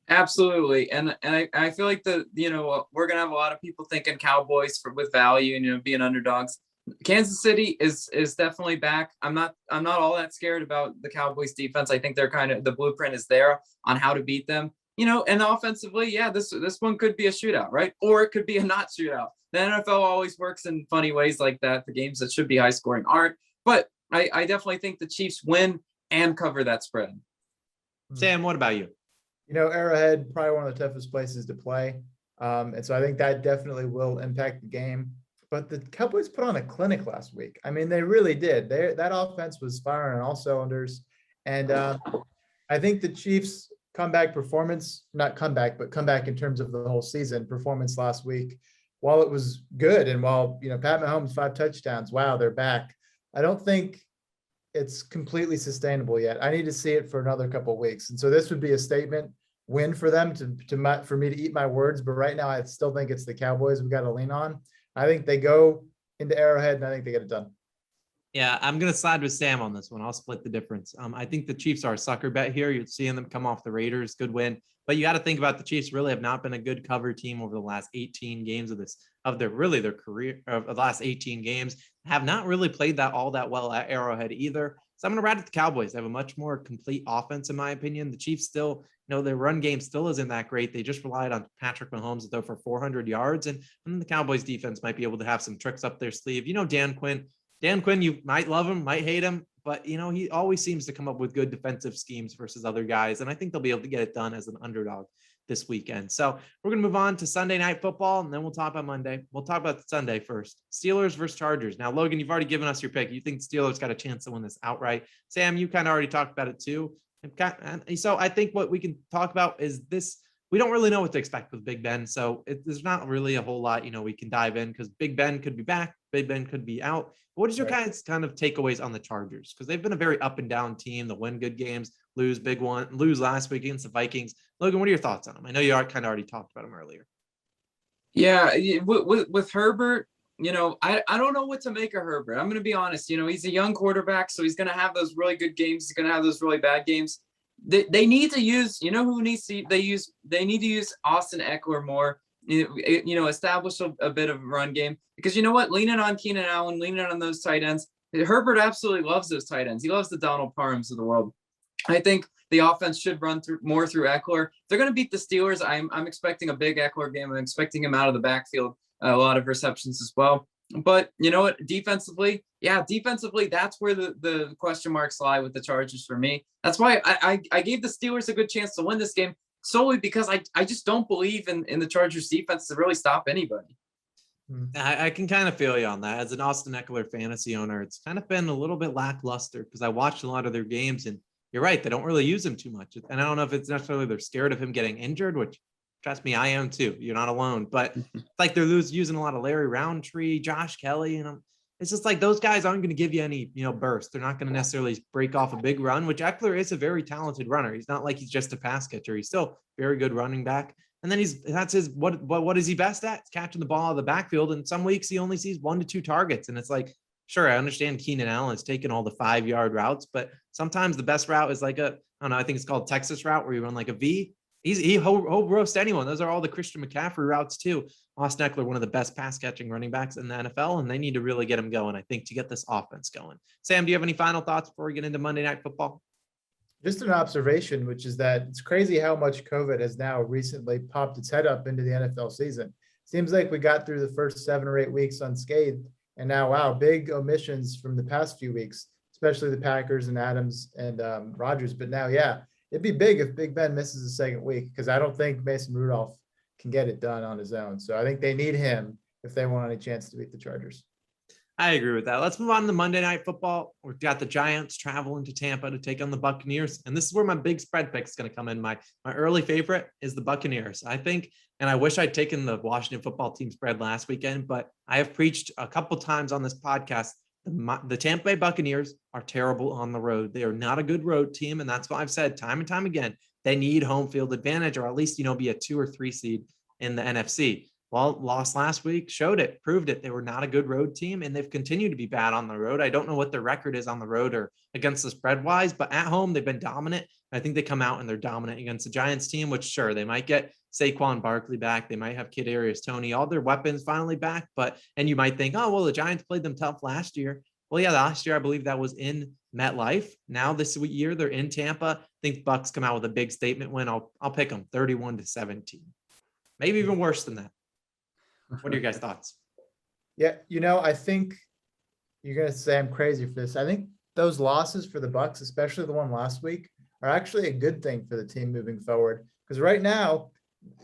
Absolutely. And I feel like we're going to have a lot of people thinking Cowboys with value and, being underdogs. Kansas City is definitely back. I'm not all that scared about the Cowboys defense. I think they're the blueprint is there on how to beat them, and offensively, yeah, this one could be a shootout, right? Or it could be a not shootout. The NFL always works in funny ways like that. The games that should be high scoring aren't, but I definitely think the Chiefs win and cover that spread. Sam, what about you? Arrowhead, probably one of the toughest places to play. And so I think that definitely will impact the game. But the Cowboys put on a clinic last week. I mean, they really did. That offense was firing on all cylinders. And I think the Chiefs' comeback performance, not comeback, but comeback in terms of the whole season performance last week, while it was good and while, Pat Mahomes 5 touchdowns, wow, they're back. I don't think it's completely sustainable yet. I need to see it for another couple of weeks. And so this would be a statement win for them for me to eat my words. But right now, I still think it's the Cowboys we got to lean on. I think they go into Arrowhead and I think they get it done. Yeah, I'm going to side with Sam on this one. I'll split the difference. I think the Chiefs are a sucker bet here. You're seeing them come off the Raiders, good win. But you got to think about the Chiefs really have not been a good cover team over the last 18 games their career of the last 18 games. Have not really played all that well at Arrowhead either. So I'm going to ride with the Cowboys. They have a much more complete offense, in my opinion. The Chiefs still, their run game still isn't that great. They just relied on Patrick Mahomes to throw for 400 yards. And the Cowboys defense might be able to have some tricks up their sleeve. Dan Quinn, you might love him, might hate him, but he always seems to come up with good defensive schemes versus other guys. And I think they'll be able to get it done as an underdog this weekend. So we're going to move on to Sunday Night Football, and then we'll talk about Monday. We'll talk about Sunday first. Steelers versus Chargers. Now, Logan, you've already given us your pick. You think the Steelers got a chance to win this outright. Sam, you kind of already talked about it too. And so I think what we can talk about is this. We don't really know what to expect with Big Ben. So there's not really a whole lot, we can dive in because Big Ben could be back. Big Ben could be out. What is your kind of takeaways on the Chargers? Because they've been a very up and down team. They'll win good games, lose last week against the Vikings. Logan, what are your thoughts on them? I know you kind of already talked about them earlier. Yeah, with Herbert, I don't know what to make of Herbert. I'm going to be honest. He's a young quarterback, so he's going to have those really good games. He's going to have those really bad games. They need to use, they need to use Austin Eckler more, establish a bit of a run game because leaning on Keenan Allen, leaning on those tight ends, Herbert absolutely loves those tight ends. He loves the Donald Parhams of the world. I think the offense should run more through Eckler. They're going to beat the Steelers. I'm expecting a big Eckler game. I'm expecting him out of the backfield, a lot of receptions as well. But you know what? Defensively, that's where the question marks lie with the Chargers for me. That's why I gave the Steelers a good chance to win this game solely because I just don't believe in the Chargers defense to really stop anybody. I can kind of feel you on that. As an Austin Eckler fantasy owner, it's kind of been a little bit lackluster because I watched a lot of their games and you're right. They don't really use him too much. And I don't know if it's necessarily they're scared of him getting injured, which trust me, I am too. You're not alone. But it's like they're using a lot of Larry Roundtree, Josh Kelly, and it's just like those guys aren't going to give you any, burst. They're not going to necessarily break off a big run, which Eckler is a very talented runner. He's not like he's just a pass catcher. He's still very good running back. And then what is he best at? It's catching the ball out of the backfield. And some weeks he only sees 1 to 2 targets. And it's like, sure, I understand Keenan Allen is taking all the 5-yard routes, but sometimes the best route is like I don't know, I think it's called Texas route where you run like a V. He'll roast anyone. Those are all the Christian McCaffrey routes too. Austin Eckler, one of the best pass catching running backs in the NFL, and they need to really get him going, I think, to get this offense going. Sam, do you have any final thoughts before we get into Monday Night Football? Just an observation, which is that it's crazy how much COVID has now recently popped its head up into the NFL season. Seems like we got through the first 7 or 8 weeks unscathed, and now, wow, big omissions from the past few weeks, especially the Packers and Adams and Rodgers. But now, yeah, it'd be big if Big Ben misses the second week, because I don't think Mason Rudolph can get it done on his own. So I think they need him if they want any chance to beat the Chargers. I agree with that. Let's move on to Monday Night Football. We've got the Giants traveling to Tampa to take on the Buccaneers. And this is where my big spread pick is going to come in. My early favorite is the Buccaneers. I think, and I wish I'd taken the Washington football team spread last weekend, but I have preached a couple times on this podcast. The Tampa Bay Buccaneers are terrible on the road. They are not a good road team. And that's why I've said time and time again, they need home field advantage, or at least, be a 2 or 3 seed in the NFC. Well, lost last week, showed it, proved it. They were not a good road team, and they've continued to be bad on the road. I don't know what their record is on the road or against the spread wise, but at home, they've been dominant. I think they come out and they're dominant against the Giants team, which sure, they might get Saquon Barkley back. They might have Kadarius Toney, all their weapons finally back. And you might think, oh, well, the Giants played them tough last year. Well, yeah, last year, I believe that was in MetLife. Now this year, they're in Tampa. I think Bucks come out with a big statement win. I'll pick them 31-17, maybe even worse than that. What are your guys' thoughts? Yeah, I think you're going to say I'm crazy for this. I think those losses for the Bucks, especially the one last week, are actually a good thing for the team moving forward. Because right now,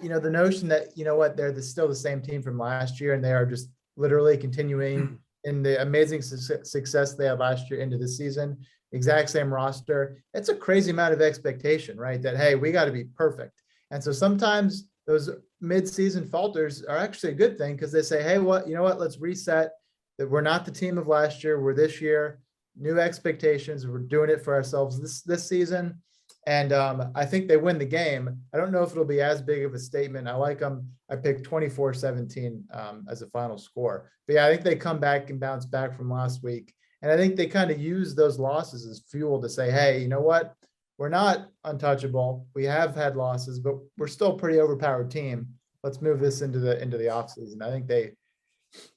the notion that, they're still the same team from last year and they are just literally continuing in the amazing success they had last year into this season, exact same roster. It's a crazy amount of expectation, right? That, hey, we got to be perfect. And so sometimes those mid-season falters are actually a good thing, because they say, hey, let's reset, that we're not the team of last year. We're this year, new expectations. We're doing it for ourselves this season. And I think they win the game. I don't know if it'll be as big of a statement. I like them. I picked 24-17 as a final score. But yeah, I think they come back and bounce back from last week. And I think they kind of use those losses as fuel to say, hey, you know what? We're not untouchable. We have had losses, but we're still a pretty overpowered team. Let's move this into the offseason. I think they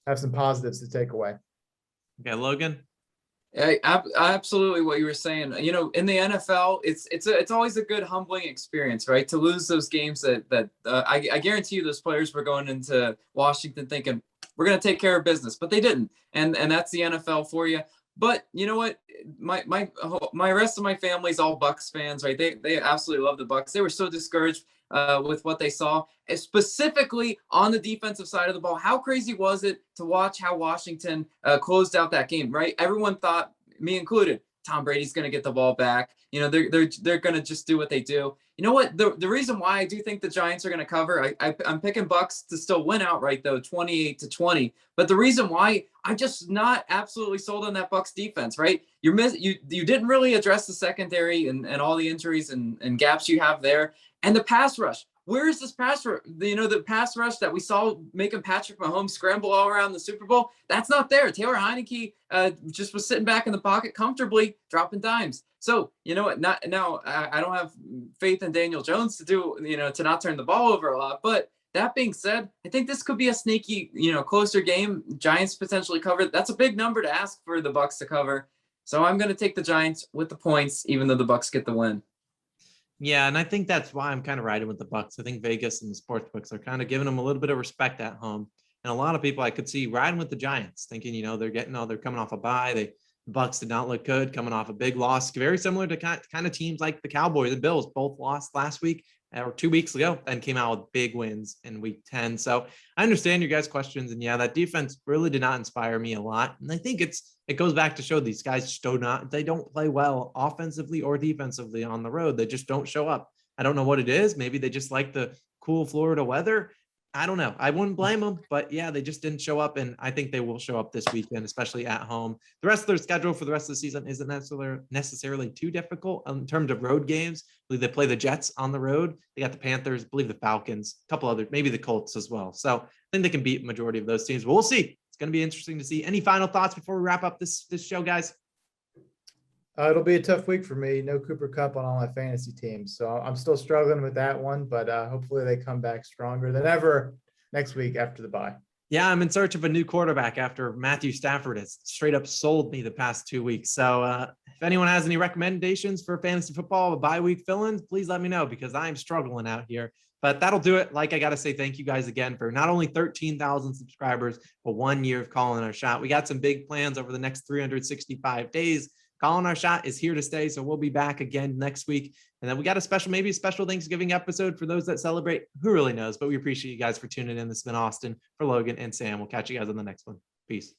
have some positives to take away. Okay, Logan. Absolutely what you were saying. In the NFL, it's always a good humbling experience, right? To lose those games that I guarantee you those players were going into Washington thinking we're going to take care of business, but they didn't. And that's the NFL for you. But you know what? My rest of my family's all Bucks fans, right? They absolutely love the Bucks. They were so discouraged with what they saw, specifically on the defensive side of the ball. How crazy was it to watch how Washington closed out that game, right? Everyone thought, me included, Tom Brady's going to get the ball back. They're going to just do what they do. You know what? The reason why I do think the Giants are going to cover, I'm picking Bucks to still win outright, though, 28-20. But the reason why I'm just not absolutely sold on that Bucks defense, right? You didn't really address the secondary and all the injuries and gaps you have there. And the pass rush. Where is this pass rush? The pass rush that we saw making Patrick Mahomes scramble all around the Super Bowl, that's not there. Taylor Heineke just was sitting back in the pocket comfortably, dropping dimes. So, you know what? I don't have faith in Daniel Jones to not turn the ball over a lot. But that being said, I think this could be a sneaky, closer game. Giants potentially cover. That's a big number to ask for the Bucks to cover. So I'm going to take the Giants with the points, even though the Bucks get the win. Yeah, and I think that's why I'm kind of riding with the Bucks. I think Vegas and the sports books are kind of giving them a little bit of respect at home. And a lot of people I could see riding with the Giants, thinking, they're coming off a bye. The Bucks did not look good, coming off a big loss, very similar to kind of teams like the Cowboys and Bills, both lost last week or 2 weeks ago and came out with big wins in week 10. So I understand your guys' questions. And yeah, that defense really did not inspire me a lot. And I think it goes back to show these guys they don't play well offensively or defensively on the road. They just don't show up. I don't know what it is. Maybe they just like the cool Florida weather. I don't know. I wouldn't blame them, but yeah, they just didn't show up. And I think they will show up this weekend, especially at home. The rest of their schedule for the rest of the season isn't necessarily too difficult in terms of road games. I believe they play the Jets on the road. They got the Panthers, I believe the Falcons, a couple other, maybe the Colts as well. So I think they can beat majority of those teams. But we'll see. It's going to be interesting to see. Any final thoughts before we wrap up this show, guys? It'll be a tough week for me. No Cooper Kupp on all my fantasy teams. So I'm still struggling with that one, but hopefully they come back stronger than ever next week after the bye. Yeah, I'm in search of a new quarterback after Matthew Stafford has straight up sold me the past 2 weeks. So if anyone has any recommendations for fantasy football, bye week fill-ins, please let me know because I'm struggling out here. But that'll do it. Like, I got to say thank you guys again for not only 13,000 subscribers, but 1 year of calling our shot. We got some big plans over the next 365 days. Calling our shot is here to stay. So we'll be back again next week. And then we got maybe a special Thanksgiving episode for those that celebrate. Who really knows? But we appreciate you guys for tuning in. This has been Austin for Logan and Sam. We'll catch you guys on the next one. Peace.